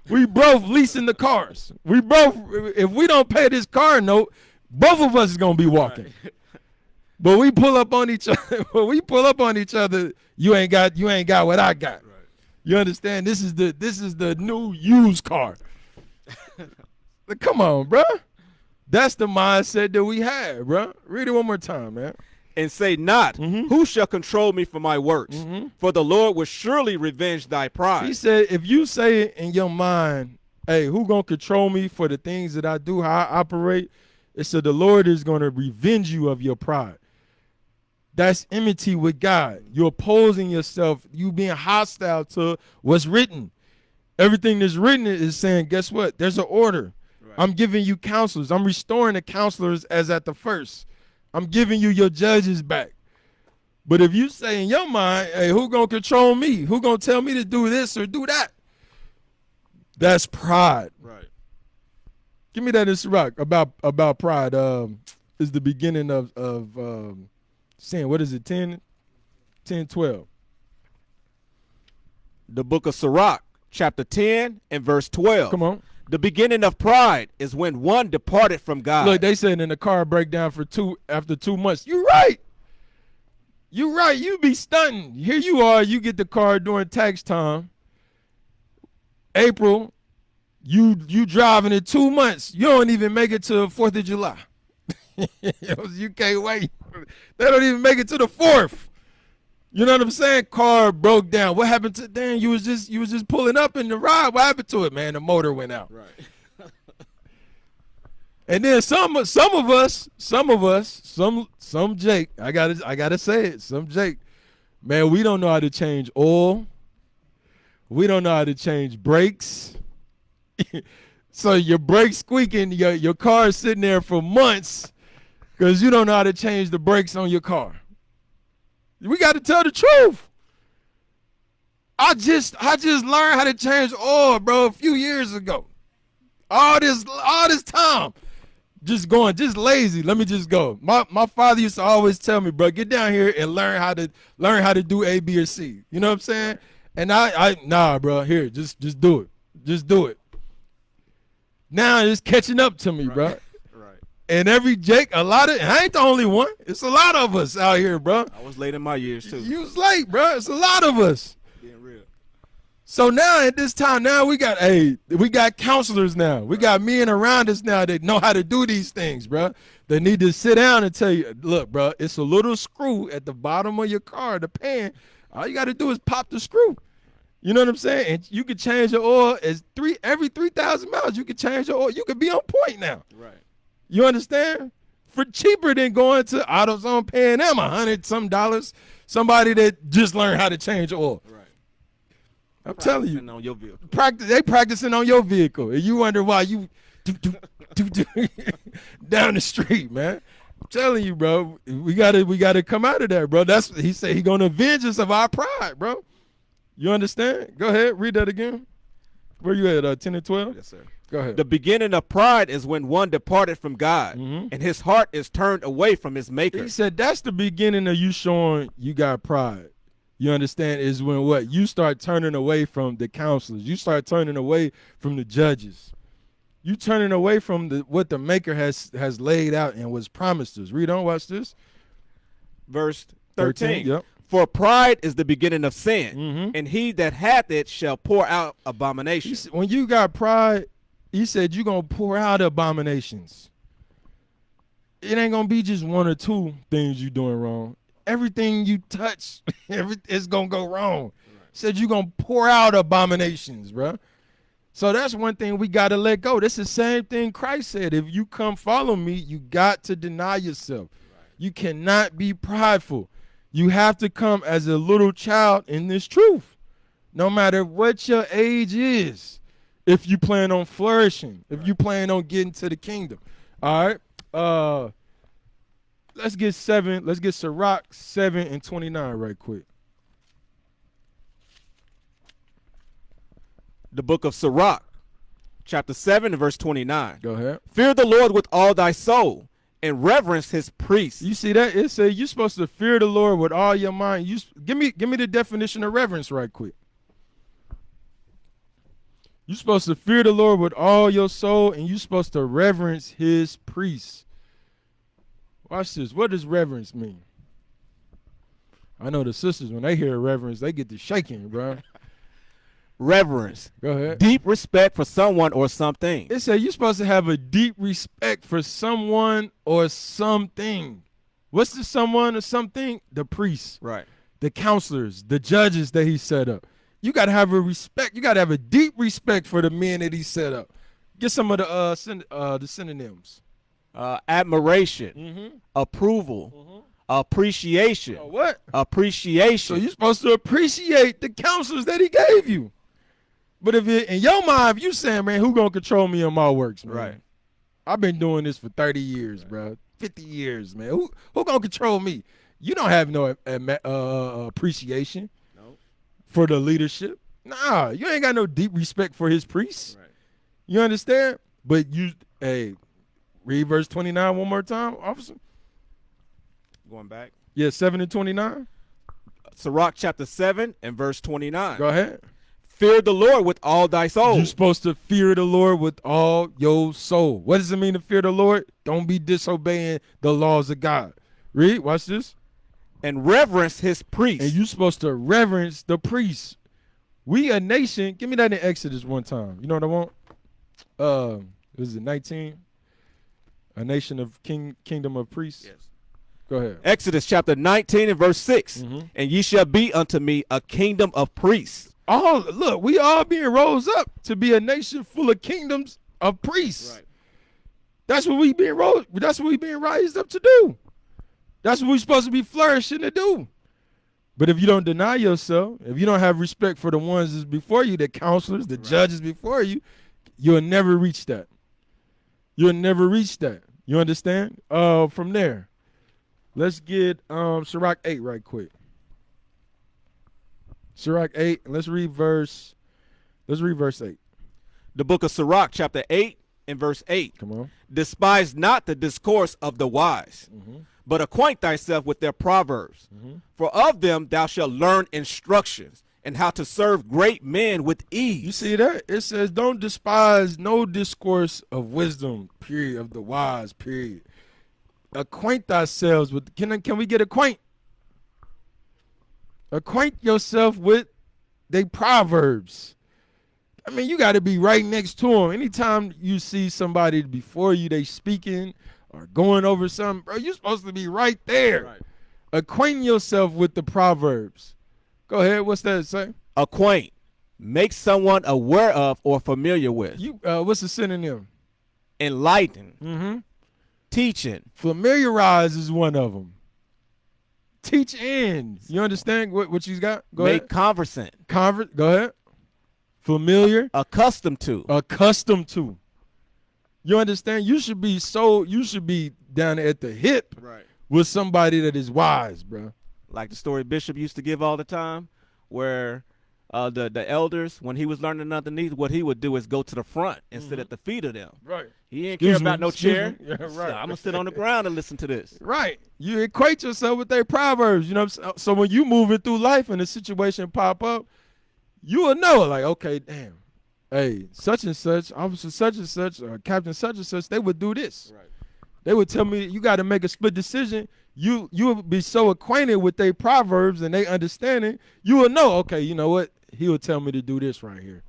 We both leasing the cars. If we don't pay this car note, both of us is going to be walking. Right. But we pull up on each other. When we pull up on each other, you ain't got what I got. Right. You understand? This is the new used car. Like, come on, bro. That's the mindset that we have, bro. Read it one more time, man. And say not, who shall control me for my works? For the Lord will surely revenge thy pride. He said, if you say it in your mind, hey, who gonna control me for the things that I do, how I operate? It said the Lord is gonna revenge you of your pride. That's enmity with God. You're opposing yourself. You being hostile to what's written. Everything that's written is saying, guess what? There's an order. Right. I'm giving you counselors. I'm restoring the counselors as at the first. I'm giving you your judges back. But if you say in your mind, hey, who gonna control me? Who gonna tell me to do this or do that? That's pride. Right. Give me that in Sirach about pride. Is the beginning of sin. What is it? 10, 12. The book of Sirach, chapter 10 and verse 12. Come on. The beginning of pride is when one departed from God. Look, they said in the car breakdown after 2 months. You're right. You're right. You be stunting. Here you are. You get the car during tax time. April, you driving in 2 months. You don't even make it to 4th of July. You can't wait. They don't even make it to the 4th. You know what I'm saying? Car broke down. What happened to Dan? You was just pulling up in the ride. What happened to it, man? The motor went out. Right. And then some of us, some Jake, I gotta say it, some Jake, man, we don't know how to change oil. We don't know how to change brakes. So your brakes squeaking, your car is sitting there for months because you don't know how to change the brakes on your car. We got to tell the truth. I just learned how to change oil, bro, a few years ago. All this time, just lazy. Let me just go. My father used to always tell me, bro, get down here and learn how to do A, B, or C. You know what I'm saying? And nah, bro, here, just do it. Just do it. Now it's catching up to me, right, bro. Right. And every Jake, I ain't the only one. It's a lot of us out here, bro. I was late in my years, too. You was late, bro. It's a lot of us. Being real. So now at this time, we got counselors now. We got men around us now that know how to do these things, bro. They need to sit down and tell you, look, bro, it's a little screw at the bottom of your car, the pan. All you got to do is pop the screw. You know what I'm saying? And you can change your oil every 3,000 miles. You can change your oil. You can be on point now. Right. You understand? For cheaper than going to AutoZone paying them $100 somebody that just learned how to change oil. Right. I'm telling you. On your vehicle. They practicing on your vehicle. And you wonder why you down the street, man. I'm telling you, bro. We gotta come out of that, bro. That's what he said. He gonna avenge us of our pride, bro. You understand? Go ahead, read that again. Where you at? 10 and 12? Yes, sir. Go ahead. The beginning of pride is when one departed from God, and his heart is turned away from his maker. He said that's the beginning of you showing you got pride. You understand? Is when what? You start turning away from the counselors. You start turning away from the judges. You turning away from what the maker has laid out and was promised us. Read on, watch this. Verse 13. Yep. For pride is the beginning of sin, and he that hath it shall pour out abomination. When you got pride, he said you're going to pour out abominations. It ain't going to be just one or two things you doing wrong. Everything you touch, it's going to go wrong. Right. Said you're going to pour out abominations, bro. So that's one thing we got to let go. This is the same thing Christ said. If you come follow me, you got to deny yourself. Right. You cannot be prideful. You have to come as a little child in this truth, no matter what your age is, if you plan on flourishing, if you plan on getting to the kingdom. All right. Let's get Sirach 7 and 29 right quick. The book of Sirach, chapter 7 and verse 29. Go ahead. Fear the Lord with all thy soul, and reverence his priests. You see that? It says you're supposed to fear the Lord with all your mind. Give me the definition of reverence right quick. You're supposed to fear the Lord with all your soul, and you're supposed to reverence his priests. Watch this. What does reverence mean? I know the sisters, when they hear reverence, they get to shaking, bro. Reverence. Go ahead. Deep respect for someone or something. It said you're supposed to have a deep respect for someone or something. What's the someone or something? The priests, Right. the counselors, the judges that he set up. You got to have a respect. You got to have a deep respect for the men that he set up. Get some of the synonyms. Admiration, approval, appreciation. What? Appreciation. So you're supposed to appreciate the counselors that he gave you. But if it, in your mind, if you saying, man, who gonna control me in my works, man? Right. I've been doing this for 30 years, bro. 50 years, man. Who gonna control me? You don't have no appreciation for the leadership. Nah, you ain't got no deep respect for his priests. Right. You understand? But read verse 29 one more time, officer. Going back. Yeah, 7 and 29. Sirach chapter 7 and verse 29. Go ahead. Fear the Lord with all thy soul. You're supposed to fear the Lord with all your soul. What does it mean to fear the Lord? Don't be disobeying the laws of God. Read, watch this. And reverence his priests. And you're supposed to reverence the priests. We a nation. Give me that in Exodus one time. You know what I want? Is it 19? A nation of kingdom of priests? Yes. Go ahead. Exodus chapter 19 and verse 6. Mhm. And ye shall be unto me a kingdom of priests. Look, we all being rose up to be a nation full of kingdoms of priests. Right. That's what we being raised up to do. That's what we're supposed to be flourishing to do. But if you don't deny yourself, if you don't have respect for the ones that's before you, the counselors, the judges before you, you'll never reach that. You'll never reach that. You understand? From there, let's get Sirach 8 right quick. Sirach 8, let's read verse 8. The book of Sirach chapter 8 and verse 8. Come on. Despise not the discourse of the wise, but acquaint thyself with their proverbs. For of them thou shalt learn instructions, and how to serve great men with ease. You see that? It says, don't despise no discourse of wisdom, period, of the wise, period. Acquaint thyself with, can we get acquaint? Acquaint yourself with they proverbs. I mean, you got to be right next to them. Anytime you see somebody before you, they speaking or going over something, bro, you're supposed to be right there. Right. Acquaint yourself with the proverbs. Go ahead. What's that say? Acquaint. Make someone aware of or familiar with. What's the synonym? Enlighten. Teaching. Familiarize is one of them. Teach in. You understand what she's got? Go Make ahead. conversant. Go ahead. Familiar. Accustomed to. Accustomed to. You understand? You should be down at the hip with somebody that is wise, bro. Like the story Bishop used to give all the time, where the elders, when he was learning underneath, what he would do is go to the front and sit at the feet of them. Right. He didn't care about no chair. Yeah, right. I'm going to sit on the ground and listen to this. Right. You equate yourself with their proverbs, you know what I'm saying? So when you moving through life and a situation pop up, you will know, like, okay, damn, hey, such and such, officer such and such, or captain such and such, they would do this. Right. They would tell me you got to make a split decision. You would be so acquainted with their proverbs and they understanding, you will know, okay, you know what? He would tell me to do this right here.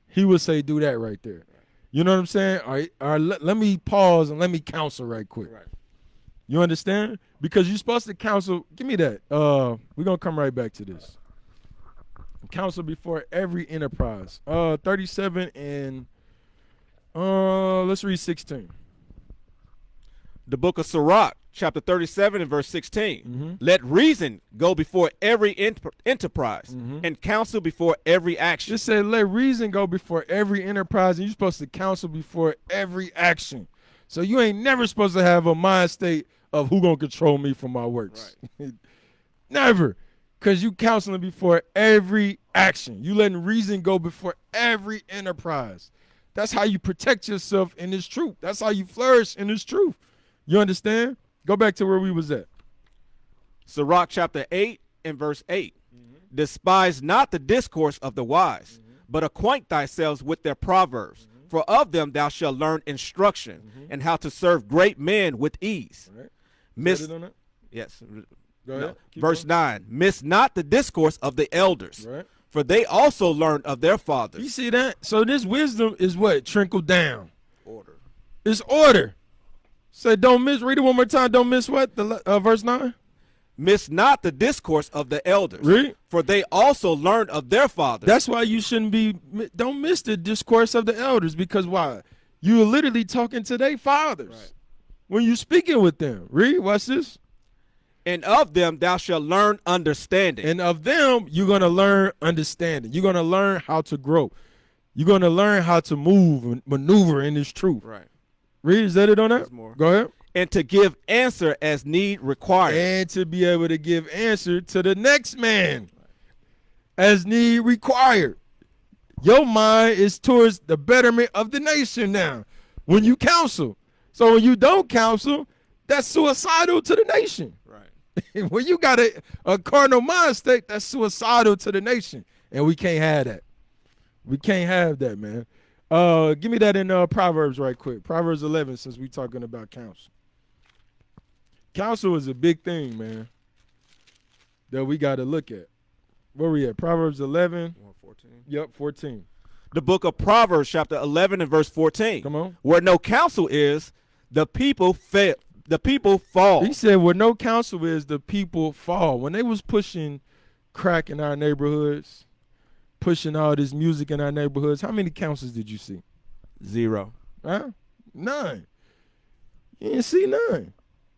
He would say do that right there. You know what I'm saying? All right, let me pause and let me counsel right quick. Right. You understand? Because you're supposed to counsel. Give me that. We're going to come right back to this. Counsel before every enterprise. 37 and let's read 16. The book of Sirach, chapter 37 and verse 16. Let reason go before every enterprise and counsel before every action. It said let reason go before every enterprise, and you're supposed to counsel before every action. So you ain't never supposed to have a mind state of who gonna control me for my works. Right. Never. Because you counseling before every action. You letting reason go before every enterprise. That's how you protect yourself in this truth. That's how you flourish in this truth. You understand? Go back to where we was at. Sirach chapter 8 and verse 8. Despise not the discourse of the wise, but acquaint thyself with their proverbs. For of them thou shalt learn instruction, and how to serve great men with ease. Miss, Said it on that? yes. Go No. ahead. Keep Verse going. 9. Miss not the discourse of the elders, Right. for they also learned of their You fathers. see that? So this wisdom is what? Trickle down. Order. It's order. Say, don't miss. Read it one more time. Don't miss what? The verse 9? Miss not the discourse of the elders, Read. for they also learned of their fathers. That's why you shouldn't be. Don't miss the discourse of the elders, because why? You're literally talking to their fathers Right. when you're speaking with them. Read. Watch this. And of them thou shalt learn understanding. And of them, you're going to learn understanding. You're going to learn how to grow. You're going to learn how to move and maneuver in this truth. Right. Read. Is that it on that? There's more. Go ahead. And to give answer as need required. And to be able to give answer to the next man as need required. Your mind is towards the betterment of the nation now when you counsel. So when you don't counsel, that's suicidal to the nation. Right. When you got a cardinal mind state, that's suicidal to the nation. And we can't have that. We can't have that, man. Give me that in Proverbs right quick. Proverbs 11, since we talking about counsel. Counsel is a big thing, man, that we got to look at. Where we at? Proverbs 11. 14. Yep, 14. The book of Proverbs, chapter 11 and verse 14. Come on. Where no counsel is, the people fail. The people fall. He said, where no counsel is, the people fall. When they was pushing crack in our neighborhoods, pushing all this music in our neighborhoods, how many counsels did you see? 0. Huh? None. You didn't see none.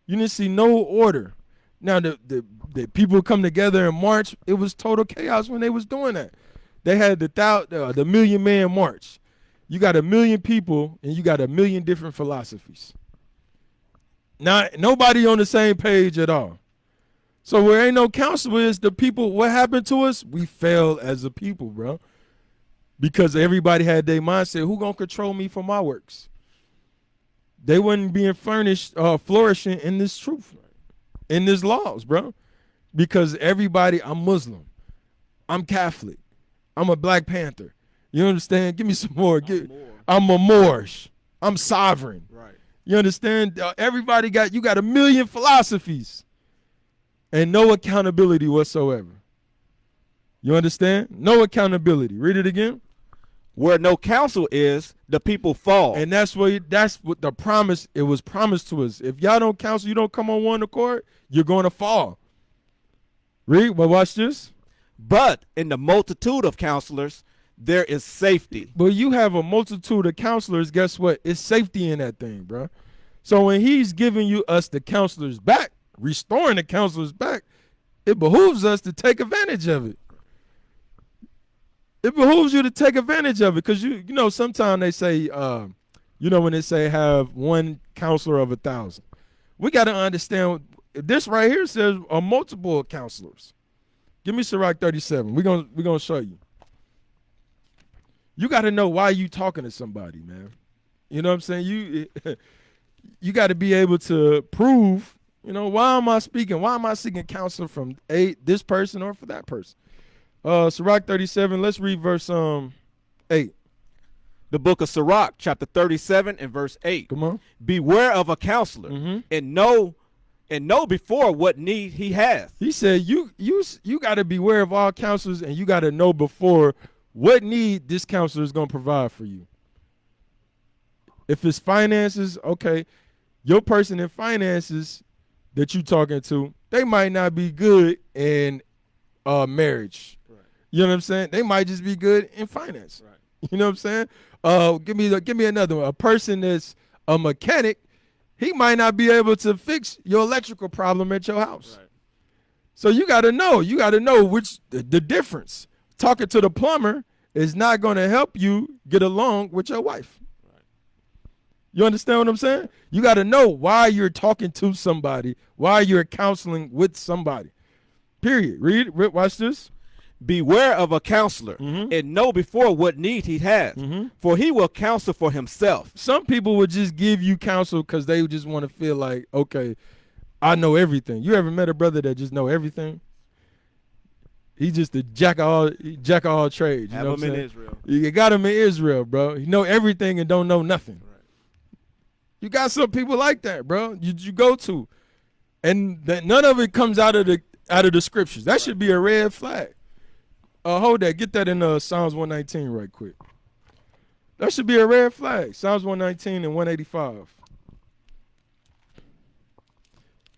You didn't see no order. Now, the people come together in March, it was total chaos when they was doing that. They had the Million Man March. You got 1 million people, and you got 1 million different philosophies. Nobody on the same page at all. So where ain't no counsel is the people, what happened to us? We fell as a people, bro. Because everybody had their mindset, who gonna control me for my works? They wasn't being flourishing in this truth, in this laws, bro. Because everybody, I'm Muslim, I'm Catholic, I'm a Black Panther. You understand? Give me some more. I'm a Moorish. I'm sovereign. Right. You understand? Everybody you got 1 million philosophies and no accountability whatsoever. You understand? No accountability. Read it again. Where no counsel is, the people fall. And that's what the promise, it was promised to us. If y'all don't counsel, you don't come on one accord, you're going to fall. Read, well, watch this. But in the multitude of counselors, there is safety. But you have a multitude of counselors, guess what? It's safety in that thing, bro. So when he's giving us the counselors back, restoring the counselors back, it behooves us to take advantage of it. It behooves you to take advantage of it, because you know sometimes they say, when they say have one counselor of 1,000, we got to understand this right here says a multiple counselors. Give me Sirach 37. We're gonna show you. You got to know why you talking to somebody, man. You know what I'm saying? You got to be able to prove, why am I speaking? Why am I seeking counsel from this person or for that person? Sirach 37, let's read verse 8. The book of Sirach, chapter 37 and verse 8. Come on. Beware of a counselor, and know before what need he hath. He said you got to beware of all counselors, and you got to know before what need this counselor is going to provide for you. If it's finances, okay, your person in finances that you talking to, they might not be good in marriage. Right. You know what I'm saying? They might just be good in finance. Right. You know what I'm saying? Give me another one. A person that's a mechanic, he might not be able to fix your electrical problem at your house. Right. So you got to know. You got to know the difference. Talking to the plumber is not going to help you get along with your wife. Right. You understand what I'm saying? You got to know why you're talking to somebody, why you're counseling with somebody. Period. Watch this. Beware of a counselor, and know before what need he has, for he will counsel for himself. Some people would just give you counsel because they just want to feel like, okay, I know everything. You ever met a brother that just know everything? He just the jack of all trades. You Have know him what I'm in saying? Israel. You got him in Israel, bro. He know everything and don't know nothing. Right. You got some people like that, bro. You go to. and that none of it comes out of the scriptures. That should be a red flag. Hold that. Get that in Psalms 119 right quick. That should be a red flag. Psalms 119 and 185.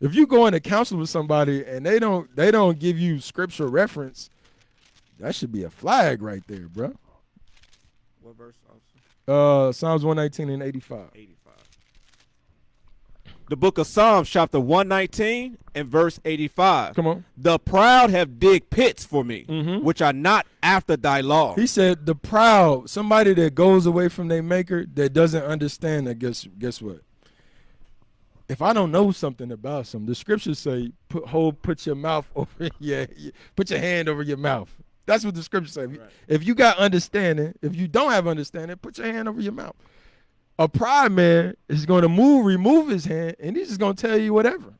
If you go into counsel with somebody and they don't give you scripture reference, that should be a flag right there, bro. What verse? Also? Psalms 119 and 85. 85. The book of Psalms, chapter 119 and verse 85. Come on. The proud have digged pits for me, Mhm. which are not after thy law. He said the proud, somebody that goes away from their maker, that doesn't understand that, guess what? If I don't know something about something, the scriptures say put your mouth over put your hand over your mouth. That's what the scriptures say. Right. If you got understanding, if you don't have understanding, put your hand over your mouth. A pride man is going to remove his hand, and he's just going to tell you whatever.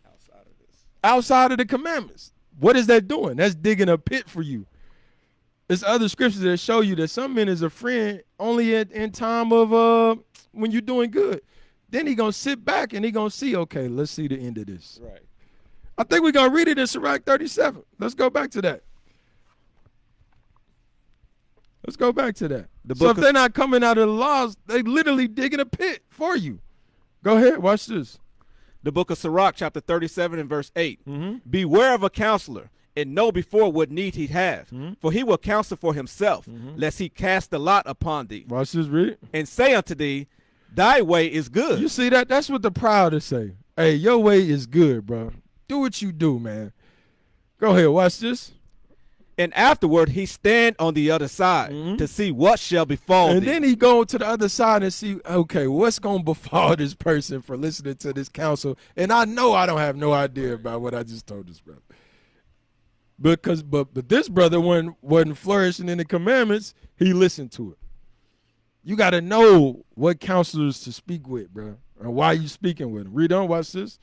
Outside of this. Outside of the commandments. What is that doing? That's digging a pit for you. There's other scriptures that show you that some men is a friend only in time of when you're doing good. Then he going to sit back and he going to see, okay, let's see the end of this. Right. I think we're going to read it in Sirach 37. Let's go back to that. Let's go back to that. So if they're not coming out of the laws, they literally digging a pit for you. Go ahead, watch this. The book of Sirach, chapter 37 and verse 8. Mm-hmm. Beware of a counselor, and know before what need he has. Mm-hmm. For he will counsel for himself, lest he cast the lot upon thee. Watch this, read. And say unto thee, thy way is good. You see that? That's what the proud is say. Hey, your way is good, bro. Do what you do, man. Go ahead, watch this. And afterward he stand on the other side to see what shall befall And thee. then he go to the other side and see, okay, what's going to befall this person for listening to this counsel? And I know I don't have no idea about what I just told this brother. But this brother wasn't flourishing in the commandments. He listened to it. You got to know what counselors to speak with, bro, and why you speaking with them. Read on, watch this.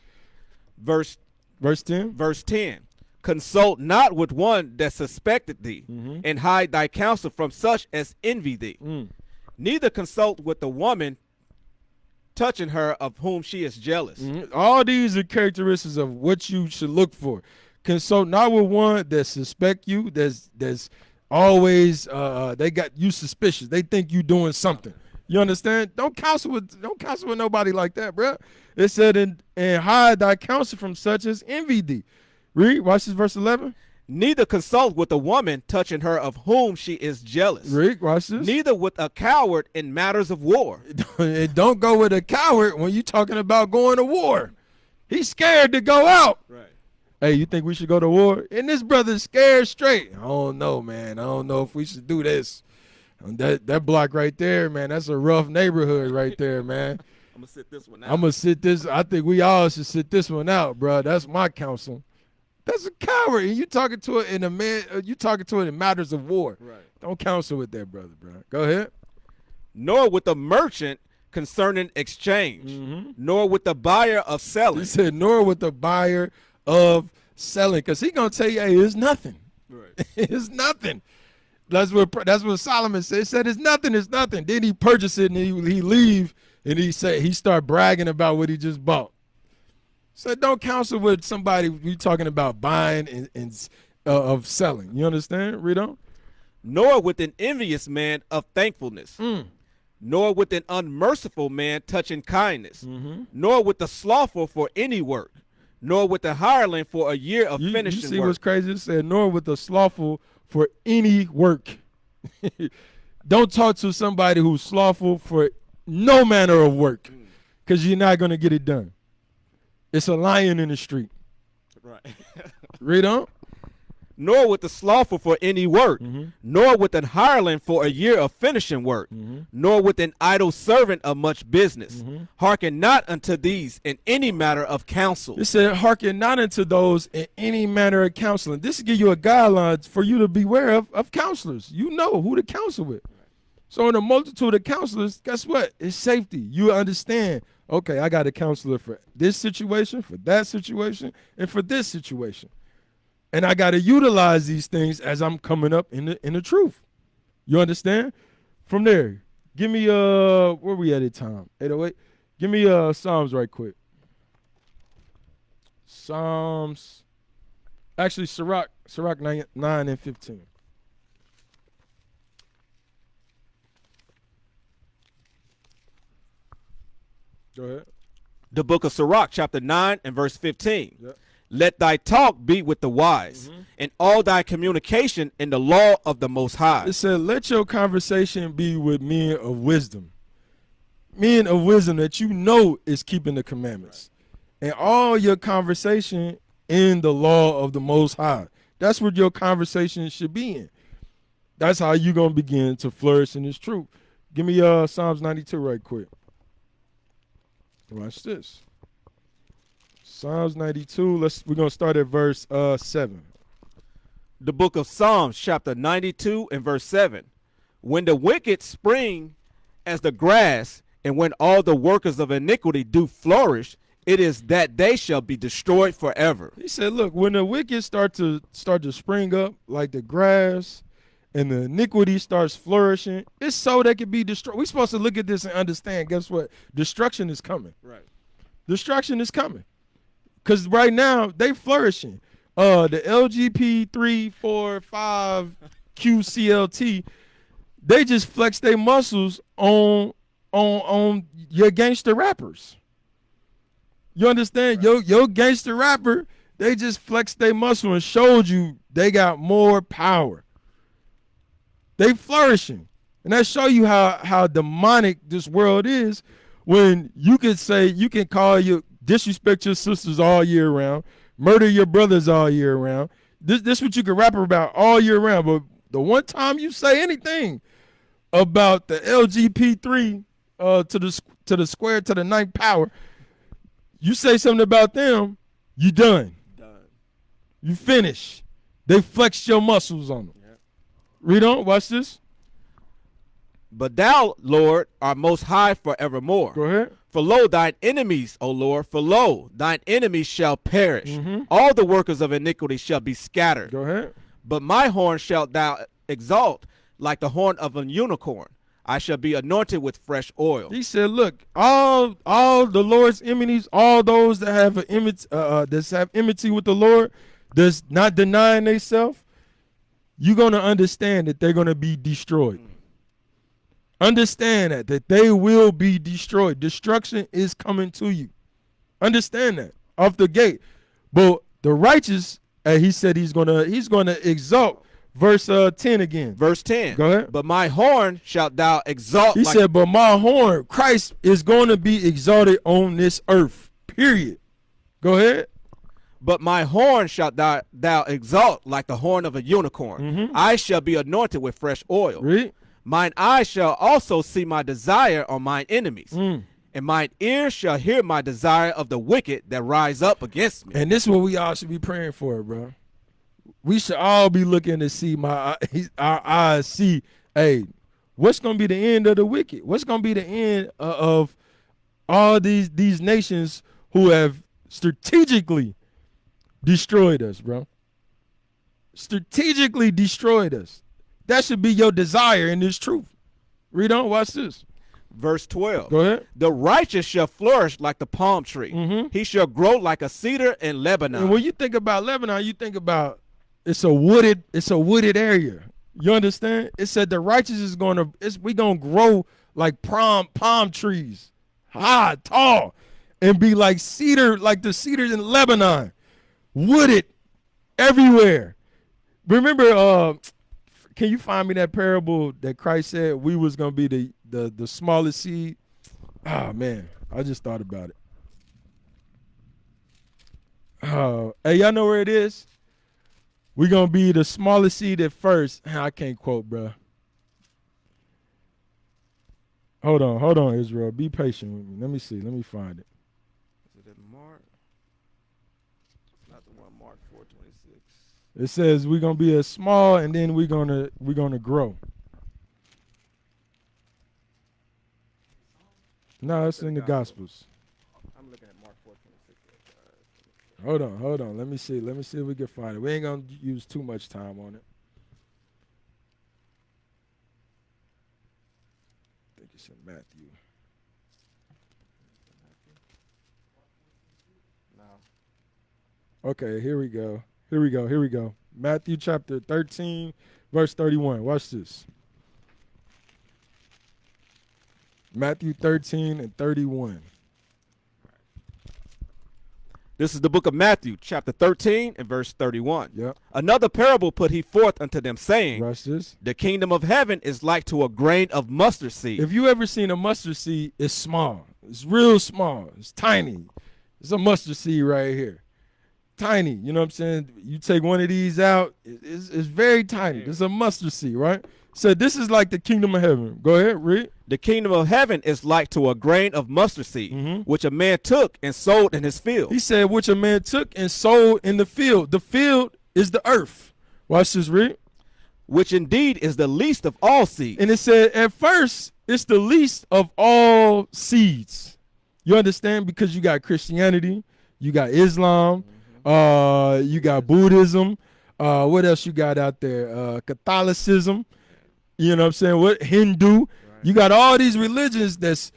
Verse 10. Verse 10. Consult not with one that suspected thee, and hide thy counsel from such as envy thee. Neither consult with the woman touching her of whom she is jealous. All these are characteristics of what you should look for. Consult not with one that suspect you, that's always they got you suspicious. They think you doing something. You understand? Don't counsel with nobody like that, bro. It said, and hide thy counsel from such as envy thee. Read, watch this, verse 11. Neither consult with a woman touching her of whom she is jealous. Read, watch this. Neither with a coward in matters of war. Don't go with a coward when you talking about going to war. He's scared to go out. Right. Hey, you think we should go to war? And this brother's scared straight. I don't know, man. I don't know if we should do this. That block right there, man, that's a rough neighborhood right there, man. I'm going to sit this one out. I'm going to sit this. I think we all should sit this one out, bro. That's my counsel. That's a coward. And you talking to it in matters of war. Right. Don't counsel with that brother, bro. Go ahead. Nor with the merchant concerning exchange, nor with the buyer of selling. He said, nor with the buyer of selling, because he gonna tell you, hey, it's nothing. Right. It's nothing. That's what Solomon said. He said it's nothing. It's nothing. Then he purchased it and he leave and he start bragging about what he just bought. So don't counsel with somebody we talking about buying and of selling. You understand? Read on. Nor with an envious man of thankfulness, nor with an unmerciful man touching kindness, nor with the slothful for any work, nor with the hireling for a year of finishing You see work. what's crazy? It said, nor with the slothful for any work. Don't talk to somebody who's slothful for no manner of work, because you're not going to get it done. It's a lion in the street. Right. Read on. Nor with the slothful for any work, nor with an hireling for a year of finishing work, nor with an idle servant of much business. Hearken not unto these in any matter of counsel. It said, hearken not unto those in any manner of counseling. This will give you a guideline for you to beware of counselors. You know who to counsel with. So in a multitude of counselors, guess what? It's safety. You understand, okay, I got a counselor for this situation, for that situation, and for this situation. And I got to utilize these things as I'm coming up in the truth. You understand? From there, give me where we at time? 808. Give me Psalms right quick. Psalms. Actually, Sirach 9 and 15. Go ahead. The book of Sirach, chapter 9 and verse 15. Yep. Let thy talk be with the wise, and all thy communication in the law of the Most High. It said, let your conversation be with men of wisdom. Men of wisdom that you know is keeping the commandments. And all your conversation in the law of the Most High. That's what your conversation should be in. That's how you're going to begin to flourish in this truth. Give me Psalms 92 right quick. Watch this. Psalms 92. We're going to start at verse 7. The book of Psalms, chapter 92 and verse 7. When the wicked spring as the grass, and when all the workers of iniquity do flourish, it is that they shall be destroyed forever. He said, look, when the wicked start to spring up like the grass and the iniquity starts flourishing, it's so they can be destroyed. We're supposed to look at this and understand, guess what? Destruction is coming. Right. Destruction is coming. Because right now, they flourishing. The LGP 3, 4, 5, QCLT, they just flex their muscles on your gangster rappers. You understand? Right. Your gangster rapper, they just flexed their muscle and showed you they got more power. They flourishing. And that show you how demonic this world is when you can say, you can disrespect your sisters all year round, murder your brothers all year round. This what you can rap about all year round. But the one time you say anything about the LGP3 to the square to the ninth power, you say something about them, you done. You finish. They flex your muscles on them. Yep. Read on. Watch this. But thou, Lord, art most high forevermore. Go ahead. For lo, thine enemies, O Lord, for lo, thine enemies shall perish. All the workers of iniquity shall be scattered. Go ahead. But my horn shalt thou exalt like the horn of an unicorn. I shall be anointed with fresh oil. He said, look, all the Lord's enemies, all those that have enmity with the Lord, that's not denying themselves, you're going to understand that they're going to be destroyed. Understand that they will be destroyed. Destruction is coming to you. Understand that off the gate. But the righteous, he said he's gonna exalt. Verse 10 again. Verse 10. Go ahead. But my horn shalt thou exalt. He said, but my horn, Christ is going to be exalted on this earth. Period. Go ahead. But my horn shalt thou exalt like the horn of a unicorn. I shall be anointed with fresh oil. Read. Mine eyes shall also see my desire on mine enemies, and mine ears shall hear my desire of the wicked that rise up against me. And this is what we all should be praying for, bro. We should all be looking to see our eyes see, hey, what's going to be the end of the wicked? What's going to be the end of all these nations who have strategically destroyed us, bro? Strategically destroyed us. That should be your desire in this truth. Read on. Watch this. Verse 12. Go ahead. The righteous shall flourish like the palm tree. He shall grow like a ceder in Lebanon. And when you think about Lebanon, you think about it's a wooded area. You understand? It said the righteous is gonna grow like palm trees, high, tall, and be like cedar, like the cedars in Lebanon, wooded everywhere. Remember, can you find me that parable that Christ said we was gonna be the smallest seed? Oh man, I just thought about it. Hey, y'all know where it is? We're going to be the smallest seed at first. I can't quote, bro. Hold on, Israel. Be patient with me. Let me see. Let me find it. Is it in Mark? It's not the one, Mark 4:26. It says we're going to be a small, and then we're going to grow. No, it's in the Gospels. I'm looking at Mark 4:26. Hold on. Let me see if we can find it. We ain't going to use too much time on it. I think it's in Matthew. No. Okay, here we go. Here we go. Here we go. Matthew chapter 13, verse 31. Watch this. Matthew 13 and 31. This is the book of Matthew, chapter 13 and verse 31. Yep. Another parable put he forth unto them, saying, Watch this. the kingdom of heaven is like to a grain of mustard seed. If you ever seen a mustard seed, it's small. It's real small. It's tiny. It's a mustard seed right here. Tiny. You know what I'm saying? You take one of these out, it's very tiny. It's a mustard seed, right? So this is like the kingdom of heaven. Go ahead, read. The kingdom of heaven is like to a grain of mustard seed, Mhm. which a man took and sowed in his field. He said, which a man took and sowed in the field. The field is the earth. Watch this, read. Which indeed is the least of all seeds. And it said, at first, it's the least of all seeds. You understand? Because you got Christianity, you got Islam, you got Buddhism. What else you got out there? Catholicism. You know what I'm saying? What Hindu? You got all these religions that's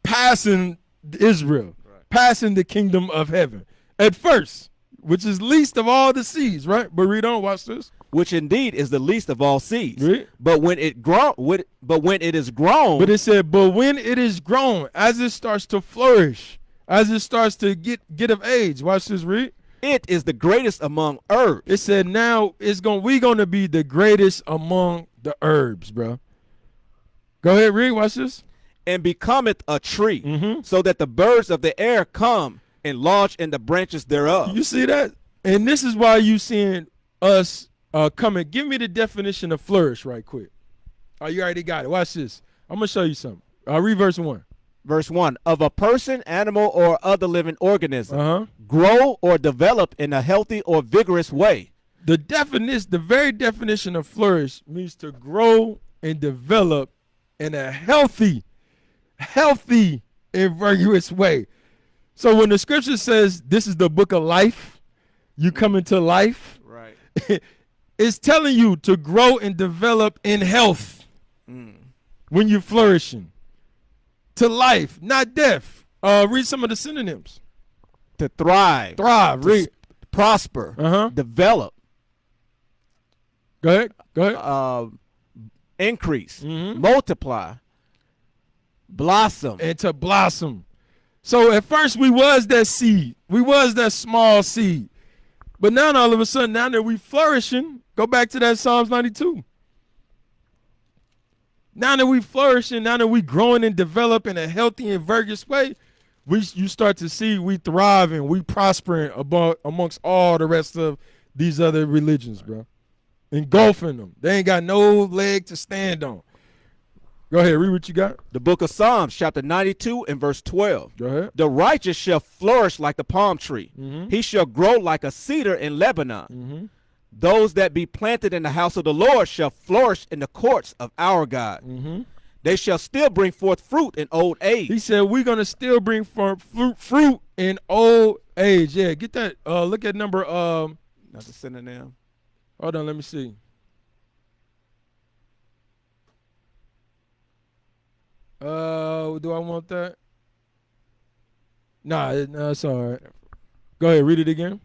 passing Israel, passing the kingdom of heaven at first, which is least of all the seeds, right? But read on, watch this. Which indeed is the least of all seeds. Read. But when it is grown, But it said, but when it is grown, as it starts to flourish, as it starts to get of age, watch this, read. it is the greatest among herbs. It said now we're gonna be the greatest among the herbs, bro. Go ahead, read. Watch this. And becometh a tree, Mhm. so that the birds of the air come and lodge in the branches thereof. You see that? And this is why you seeing us coming. Give me the definition of flourish right quick. Oh, you already got it. Watch this. I'm gonna show you something. Read verse 1. Verse 1, of a person, animal, or other living organism, Uh-huh. grow or develop in a healthy or vigorous way. The very definition of flourish means to grow and develop in a healthy and vigorous way. So when the scripture says this is the book of life, you come into life, Right. it's telling you to grow and develop in health when you're flourishing. To life, not death. Read some of the synonyms. To thrive, Thrive, read. prosper, Uh-huh. develop, Go ahead. increase, Mhm. multiply, blossom. And to blossom. So at first we was that seed. We was that small seed. But now all of a sudden, now that we flourishing, go back to that Psalms 92. Now that we flourishing, now that we growing and develop in a healthy and vigorous way, you start to see we thriving, we prospering amongst all the rest of these other religions, bro. Engulfing them. They ain't got no leg to stand on. Go ahead, read what you got. The book of Psalms, chapter 92 and verse 12. Go ahead. The righteous shall flourish like the palm tree. Mhm. He shall grow like a cedar in Lebanon. Mm-hmm. Those that be planted in the house of the Lord shall flourish in the courts of our God. Mm-hmm. They shall still bring forth fruit in old age. He said we're gonna still bring forth fruit in old age. Yeah, get that. Look at number. That's a synonym. Hold on, let me see. Do I want that? Nah, it's all right. Go ahead, read it again.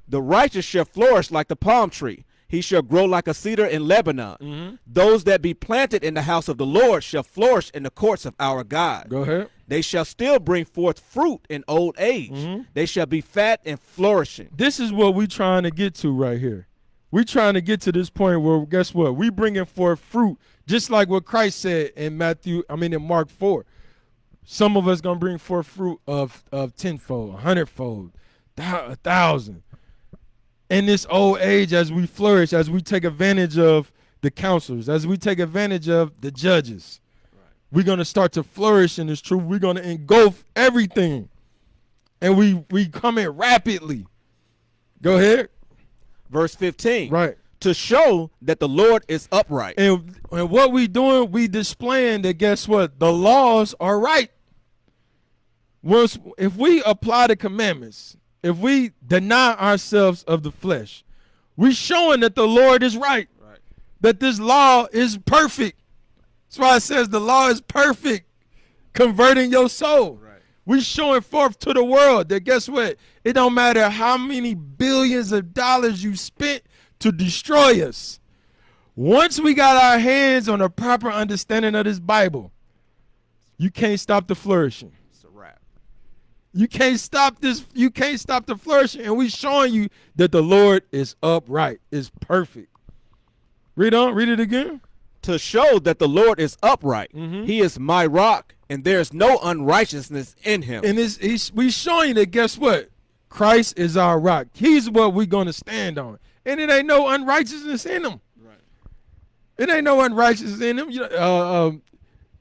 The righteous shall flourish like the palm tree. He shall grow like a cedar in Lebanon. Mm-hmm. Those that be planted in the house of the Lord shall flourish in the courts of our God. Go ahead. They shall still bring forth fruit in old age. Mm-hmm. They shall be fat and flourishing. This is what we trying to get to right here. We trying to get to this point where, guess what? We bringing forth fruit, just like what Christ said in Mark 4. Some of us gonna bring forth fruit of tenfold, 100-fold, 1,000. In this old age, as we flourish, as we take advantage of the counselors, as we take advantage of the judges, we're gonna start to flourish in this truth. We're gonna engulf everything, and we come in rapidly. Go ahead. Verse 15. Right. To show that the Lord is upright. And what we doing, we displaying that, guess what? The laws are right. If we apply the commandments, if we deny ourselves of the flesh, we showing that the Lord is right. That this law is perfect. That's why it says the law is perfect, converting your soul. We showing forth to the world that guess what? It don't matter how many billions of dollars you spent to destroy us. Once we got our hands on a proper understanding of this Bible, you can't stop the flourishing. It's a wrap. You can't stop this. You can't stop the flourishing. And we showing you that the Lord is upright, is perfect. Read on. Read it again. To show that the Lord is upright. He is my rock, and there is no unrighteousness in him. And we showing you that guess what? Christ is our rock. He's what we're going to stand on. And it ain't no unrighteousness in him. Right. It ain't no unrighteousness in him.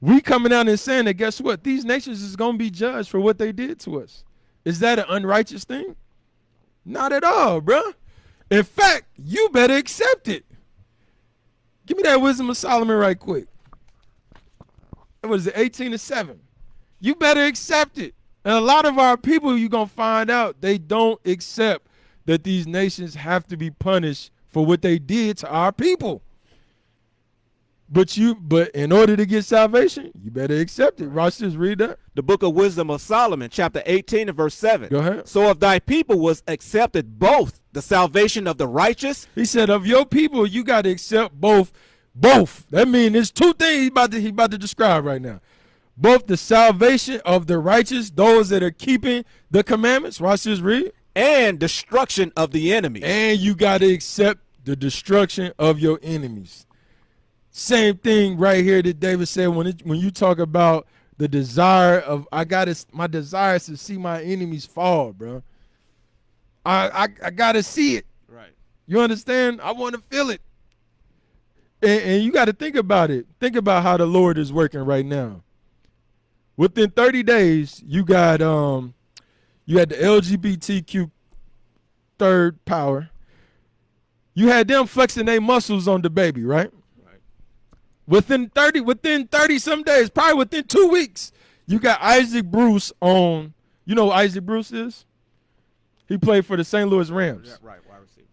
We coming out and saying that guess what? These nations is going to be judged for what they did to us. Is that an unrighteous thing? Not at all, bro. In fact, you better accept it. Give me that Wisdom of Solomon right quick. What is it, 18:7? You better accept it. And a lot of our people, you're going to find out, they don't accept that these nations have to be punished for what they did to our people. But in order to get salvation, you better accept it. Watch this, read that. The book of Wisdom of Solomon, chapter 18 and verse 7. Go ahead. So of thy people was accepted both the salvation of the righteous. He said, of your people, you got to accept both. Both. That means there's two things he about to describe right now. Both the salvation of the righteous, those that are keeping the commandments. Watch this, read. And destruction of the enemies. And you got to accept the destruction of your enemies. Same thing right here that David said when you talk about the desire of my desire is to see my enemies fall, bro. I gotta see it. Right. You understand? I want to feel it. And you got to think about it. Think about how the Lord is working right now. Within 30 days, you had the LGBTQ third power. You had them flexing their muscles on the baby, right? Within 30 some days, probably within 2 weeks, you got Isaac Bruce on. You know who Isaac Bruce is? He played for the St. Louis Rams. Yeah, right, wide receiver.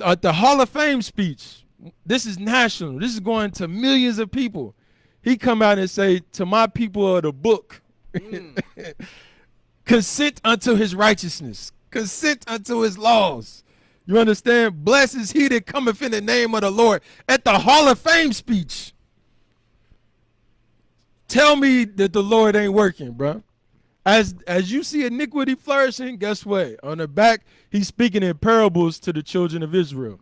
At the Hall of Fame speech, this is national. This is going to millions of people. He come out and say, to my people of the book, consent unto his righteousness. Consent unto his laws. You understand? Blessed is he that cometh in the name of the Lord. At the Hall of Fame speech. Tell me that the Lord ain't working, bro. As you see iniquity flourishing, guess what? On the back, he's speaking in parables to the children of Israel.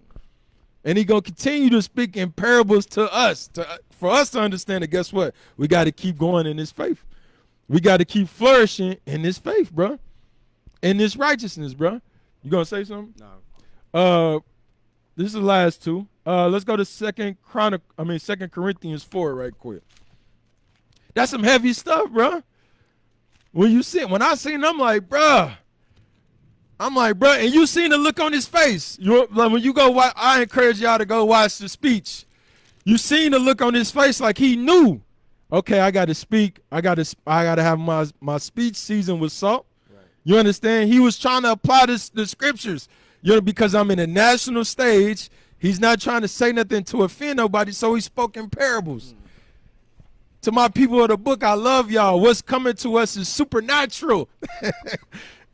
And he's going to continue to speak in parables to us. For us to understand it, guess what? We got to keep going in this faith. We got to keep flourishing in this faith, bro. In this righteousness, bro. You going to say something? No. This is the last two. Let's go to 2 Corinthians 4 right quick. That's some heavy stuff, bro. When I seen them, I'm like, bro, and you seen the look on his face. When you go, I encourage y'all to go watch the speech. You seen the look on his face like he knew. Okay, I got to speak. I got to have my speech seasoned with salt. Right. You understand? He was trying to apply the scriptures. Because I'm in a national stage, he's not trying to say nothing to offend nobody, so he spoke in parables. To my people of the book, I love y'all. What's coming to us is supernatural.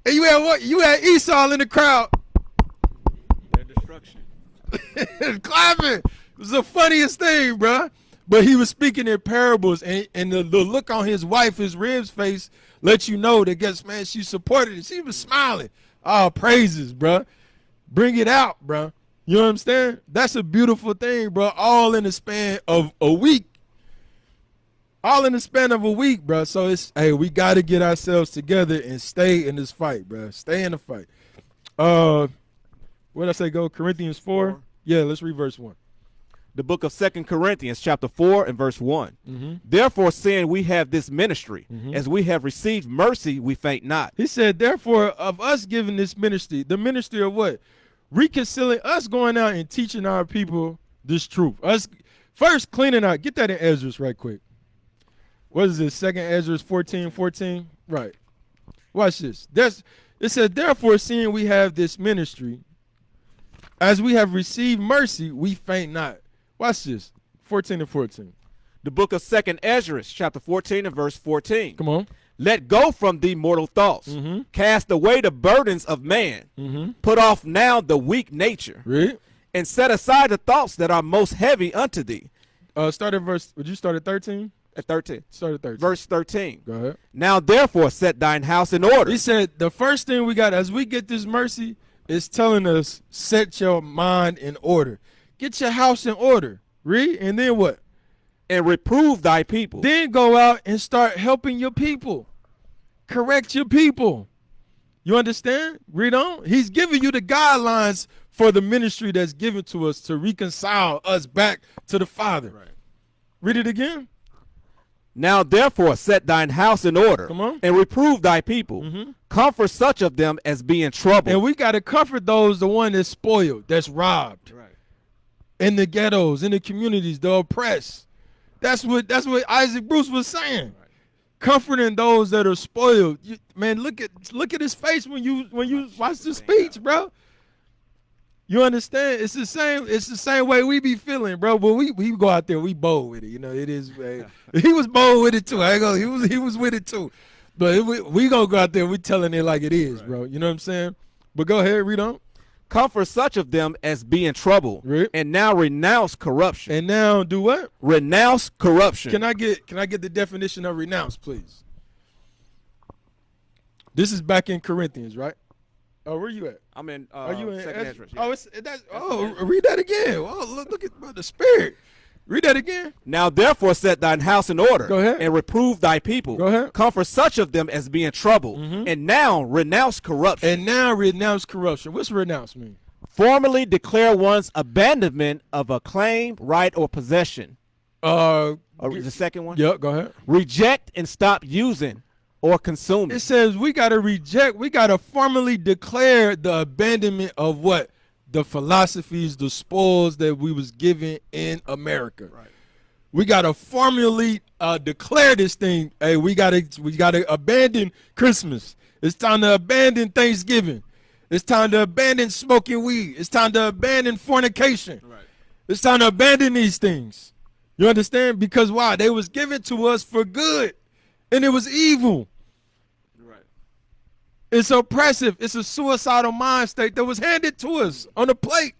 And you had what? You had Esau in the crowd. Their destruction. Clapping. It was the funniest thing, bro. But he was speaking in parables, and the look on his wife, his ribs face, let you know that, guess, man, she supported it. She was smiling. Oh, praises, bro. Bring it out, bro. You know what I'm saying? That's a beautiful thing, bro. All in the span of a week. All in the span of a week, bro. So we got to get ourselves together and stay in this fight, bro. Stay in the fight. Where did I say go? Corinthians 4? Yeah, let's read verse 1. The book of 2 Corinthians chapter 4 and verse 1. Mm-hmm. Therefore, seeing we have this ministry, as we have received mercy, we faint not. He said, therefore, of us giving this ministry, the ministry of what? Reconciling, us going out and teaching our people this truth. Us first cleaning out. Get that in Ezra's right quick. What is this? 2 Ezra's 14:14? Right. Watch this. It said, therefore, seeing we have this ministry, as we have received mercy, we faint not. Watch this. 14 and 14. The book of 2 Ezra, chapter 14 and verse 14. Come on. Let go from thee mortal thoughts. Cast away the burdens of man. Put off now the weak nature. Read. And set aside the thoughts that are most heavy unto thee. Start at verse. Would you start at 13? At 13. Start at 13. Verse 13. Go ahead. Now therefore set thine house in order. He said the first thing we got as we get this mercy is telling us set your mind in order. Get your house in order. Read. And then what? And reprove thy people. Then go out and start helping your people. Correct your people. You understand? Read on. He's giving you the guidelines for the ministry that's given to us to reconcile us back to the Father. Right. Read it again. Now therefore set thine house in order. Come on. And reprove thy people. Comfort such of them as be in trouble. And we got to comfort those, the one that's spoiled, that's robbed. Right. In the ghettos, in the communities, the oppressed. That's what Isaac Bruce was saying. Right. Comforting those that are spoiled. Man, look at his face when you watch the speech, bro. You understand? It's the same way we be feeling, bro. But we go out there, we bold with it. You know, it is. He was bold with it too. I go. He was with it too. But we gonna go out there. We telling it like it is, right, bro. You know what I'm saying? But go ahead, read on. Comfort such of them as be in trouble, Right. And now renounce corruption. And now do what? Renounce corruption. Can I get the definition of renounce, please? This is back in Corinthians, right? Oh, where you at? I'm in. Are you in second Ezra? entrance? Oh, read that again. Oh, look at the spirit. Read that again. Now therefore set thine house in order. Go ahead. And reprove thy people. Go ahead. Comfort such of them as be in trouble. And now renounce corruption. And now renounce corruption. What's renounce mean? Formally declare one's abandonment of a claim, right, or possession. Or the second one? Yeah, go ahead. Reject and stop using or consuming. It says we got to reject, we got to formally declare the abandonment of what? The philosophies, the spoils that we was given in America. Right. We got to formally declare this thing. Hey, we got to abandon Christmas. It's time to abandon Thanksgiving. It's time to abandon smoking weed. It's time to abandon fornication. Right. It's time to abandon these things. You understand? Because why? They was given to us for good, and it was evil. Right. It's oppressive. It's a suicidal mind state that was handed to us on a plate,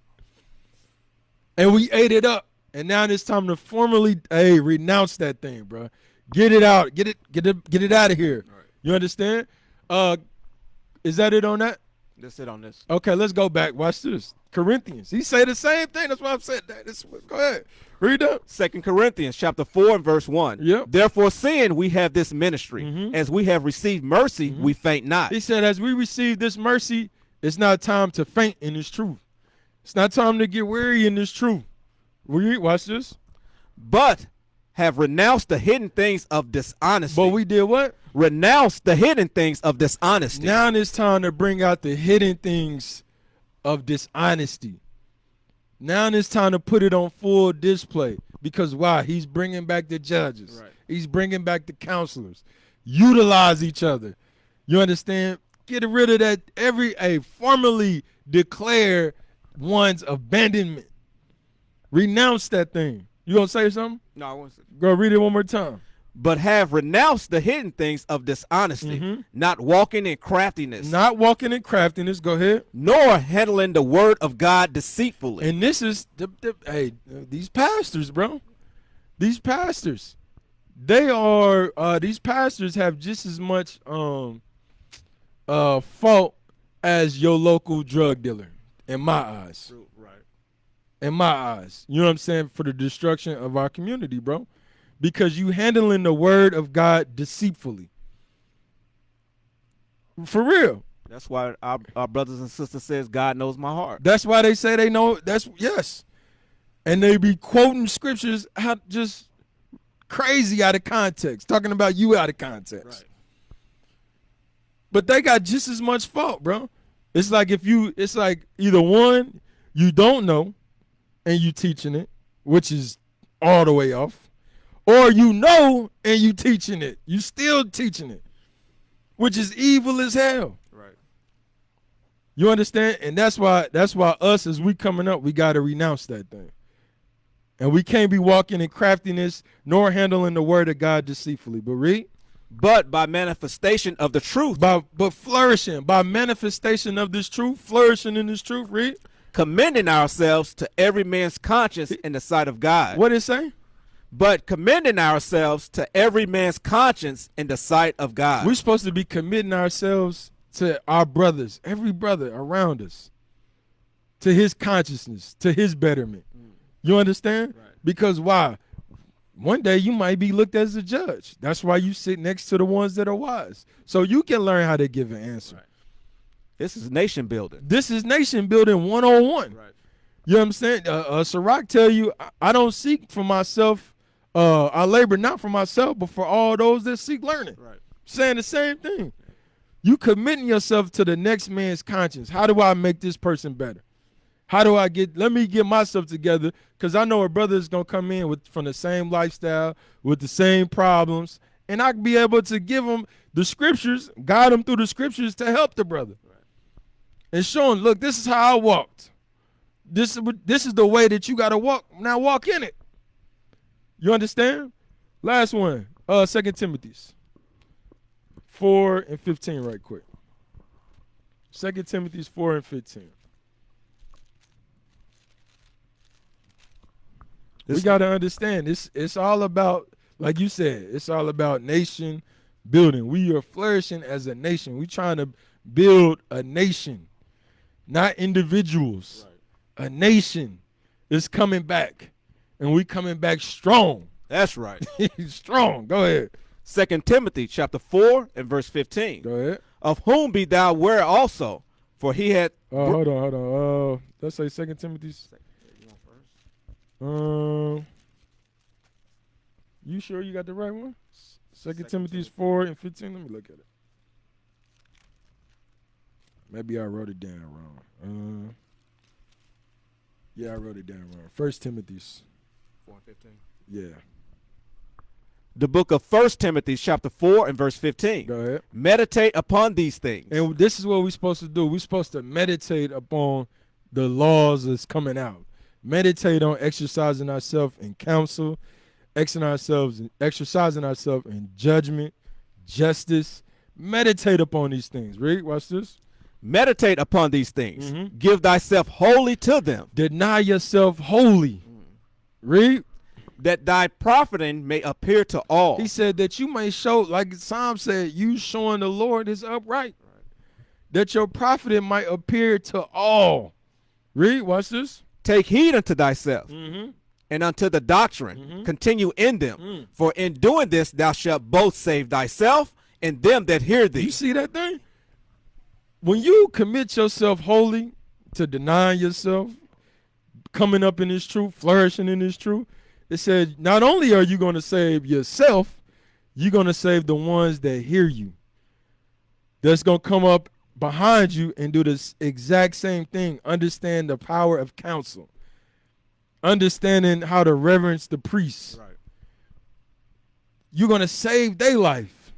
and we ate it up. And now it's time to formally, renounce that thing, bro. Get it out. Get it out of here. Right. You understand? Is that it on that? That's it on this. Okay, let's go back. Watch this. Corinthians. He say the same thing. That's why I'm saying that. Go ahead. Read up. 2 Corinthians chapter 4 and verse 1. Yep. Therefore, seeing we have this ministry, as we have received mercy, we faint not. He said, as we receive this mercy, it's not time to faint in this truth. It's not time to get weary in this truth. Watch this. But have renounced the hidden things of dishonesty. But we did what? Renounce the hidden things of dishonesty. Now it's time to bring out the hidden things of dishonesty. Now it's time to put it on full display. Because why? He's bringing back the judges. Right. He's bringing back the counselors. Utilize each other. You understand? Get rid of that. Formally declare one's abandonment. Renounce that thing. You gonna say something? No, I won't say. Go read it one more time. But have renounced the hidden things of dishonesty, not walking in craftiness. Not walking in craftiness. Go ahead. Nor handling the word of God deceitfully. And this is these pastors, bro. These pastors, these pastors have just as much fault as your local drug dealer, in my eyes. Right. In my eyes. You know what I'm saying? For the destruction of our community, bro. Because you handling the word of God deceitfully. For real. That's why our brothers and sisters says God knows my heart. That's why they say they know. Yes. And they be quoting scriptures just crazy out of context, talking about you out of context. Right. But they got just as much fault, bro. It's like either one, you don't know and you teaching it, which is all the way off. Or you know and you teaching it. You still teaching it, which is evil as hell. Right. You understand? And that's why us, as we coming up, we got to renounce that thing. And we can't be walking in craftiness nor handling the word of God deceitfully. But read. but by manifestation of the truth, but flourishing by manifestation of this truth, flourishing in this truth. Read. commending ourselves to every man's conscience in the sight of God. What it say? But commending ourselves to every man's conscience in the sight of God. We're supposed to be committing ourselves to our brothers, every brother around us, to his consciousness, to his betterment. You understand? Right. Because why? One day you might be looked at as a judge. That's why you sit next to the ones that are wise. So you can learn how to give an answer. Right. This is nation building. This is nation building 101. Right. You know what I'm saying? Sirach tell you, I don't seek for myself. I labor not for myself, but for all those that seek learning. Right. Saying the same thing. You committing yourself to the next man's conscience. How do I make this person better? How do I let me get myself together, because I know a brother is going to come in from the same lifestyle, with the same problems, and I can be able to give him the scriptures, guide him through the scriptures to help the brother. Right. And show him, look, this is how I walked. This is the way that you got to walk. Now walk in it. You understand? Last one, 2 Timothy's 4:15 right quick. 2 Timothy's 4:15. We got to understand this. It's all about, like you said, it's all about nation building. We are flourishing as a nation. We trying to build a nation, not individuals. Right. A nation is coming back, and we coming back strong. That's right. Strong. Go ahead. 2 Timothy chapter 4 and verse 15. Go ahead. Of whom be thou aware also, for he had. Hold on. Let's say 2 Timothy's. You sure you got the right one? 2 Timothy's 4:15. Let me look at it. Maybe I wrote it down wrong. Yeah, I wrote it down wrong. 1 Timothy's 4:15. Yeah. The book of 1 Timothy chapter 4 and verse 15. Go ahead. Meditate upon these things. And this is what we're supposed to do. We're supposed to meditate upon the laws that's coming out. Meditate on exercising ourselves in counsel, exercising ourselves in judgment, justice. Meditate upon these things. Read, watch this. Meditate upon these things. Mm-hmm. Give thyself wholly to them. Deny yourself wholly. Read. That thy profiting may appear to all. He said that you may show, like Psalm said, you showing the Lord is upright. Right. That your profiting might appear to all. Read, watch this. Take heed unto thyself, mm-hmm. and unto the doctrine. Mm-hmm. Continue in them. Mm. For in doing this thou shalt both save thyself and them that hear thee. You see that thing? When you commit yourself wholly to denying yourself, coming up in this truth, flourishing in this truth, it said not only are you going to save yourself, you're going to save the ones that hear you. That's going to come up behind you and do this exact same thing. Understand the power of counsel. Understanding how to reverence the priests. Right. You're going to save their life.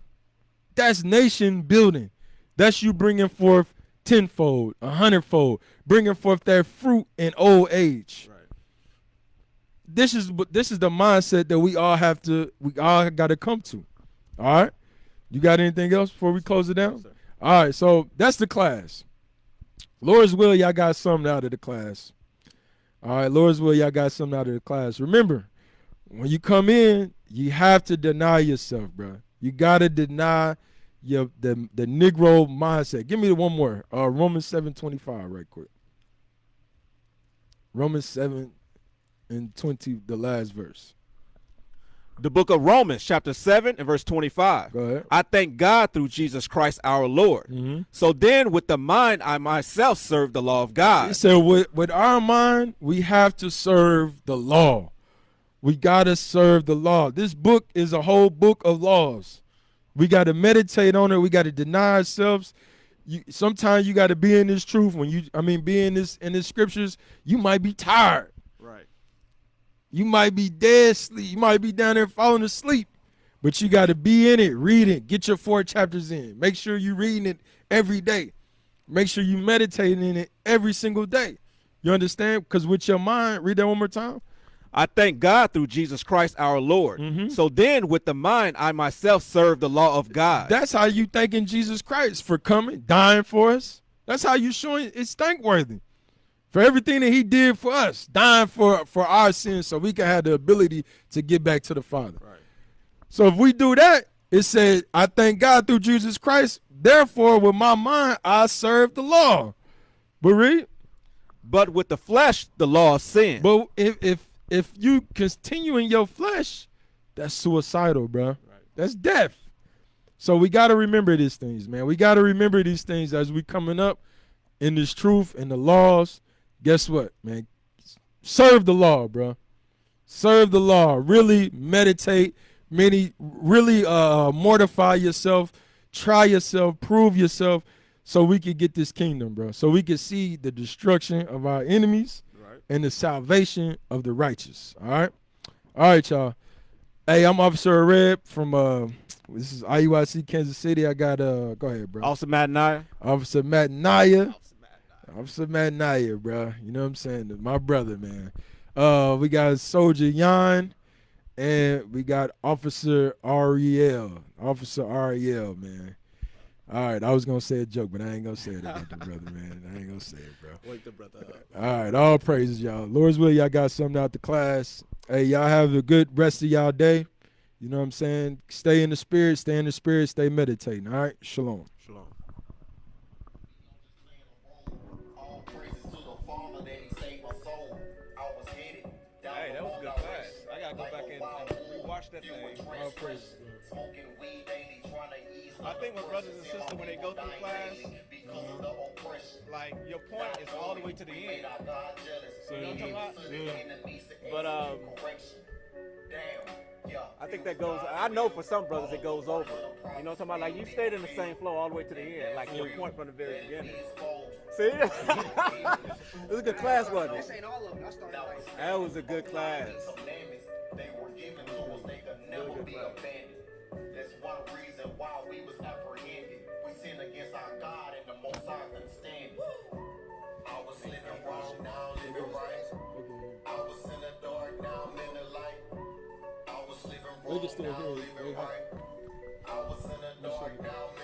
That's nation building. That's you bringing forth tenfold, 100-fold, bringing forth that fruit in old age. Right. This is the mindset that we all got to come to. All right? You got anything else before we close it down? Yes, all right, so that's the class. Lord's will, y'all got something out of the class. All right, Lord's will, y'all got something out of the class. Remember, when you come in, you have to deny yourself, bro. You got to deny the Negro mindset. Give me the one more. Romans 7:25 right quick. Romans 7:20, the last verse. The book of Romans, chapter 7 and verse 25. Go ahead. I thank God through Jesus Christ our Lord. Mm-hmm. So then with the mind I myself serve the law of God. He said with our mind, we have to serve the law. We got to serve the law. This book is a whole book of laws. We got to meditate on it. We got to deny ourselves. Sometimes you got to be in this truth. Be in this scriptures, you might be tired. You might be dead asleep. You might be down there falling asleep. But you got to be in it, read it, get your 4 chapters in. Make sure you're reading it every day. Make sure you meditating in it every single day. You understand? Because with your mind, read that one more time. I thank God through Jesus Christ our Lord. So then with the mind, I myself serve the law of God. That's how you thanking Jesus Christ for coming, dying for us. That's how you showing it's thankworthy for everything that he did for us, dying for our sins so we can have the ability to get back to the Father. Right. So if we do that, it said, I thank God through Jesus Christ. Therefore, with my mind, I serve the law. But read. But with the flesh, the law of sin. But if you continue in your flesh, that's suicidal, bro. Right. That's death. So we got to remember these things, man. We got to remember these things as we coming up in this truth and the laws. Guess what, man? Serve the law, bro. Serve the law. Really meditate. Really mortify yourself. Try yourself. Prove yourself. So we could get this kingdom, bro. So we could see the destruction of our enemies and the salvation of the righteous. All right? All right, y'all. Hey, I'm Officer Red from this is IUIC Kansas City. I got go ahead, bro. Officer Matt Naya. Officer Matt Naya. Officer Matt Naya, bro. You know what I'm saying? My brother, man. We got Soldier Yan, and we got Officer Ariel. Officer Ariel, man. All right, I was going to say a joke, but I ain't going to say it about the brother, man. I ain't going to say it, bro. Wake the brother up. All right, all praises, y'all. Lord's will, y'all got something out the class. Hey, y'all have a good rest of y'all day. You know what I'm saying? Stay in the spirit, stay meditating. All right, shalom. Shalom. All praises to the Father that he saved my soul. I was headed down Hey, that was a good class. I got to go back and rewatch that thing. All praises. Smoking weed daily, trying to ease I think my brothers and sisters, when they go through class, like, your point is all the way to the end. So, You know what I'm talking about? But, I think that goes, I know for some brothers it goes over. You know what I'm talking about? Like, you stayed in the same flow all the way to the end, like your point from the very beginning. See? It was a good class, wasn't it? That was a good class. They were given to us, they could never be abandoned. That's one reason why we was apprehended. We sinned against our God and the Most High couldn't stand it. I was living wrong, now I'm living right. I was in the dark, now I'm in the light. I was living wrong, now I'm living right. I was in the dark, now I'm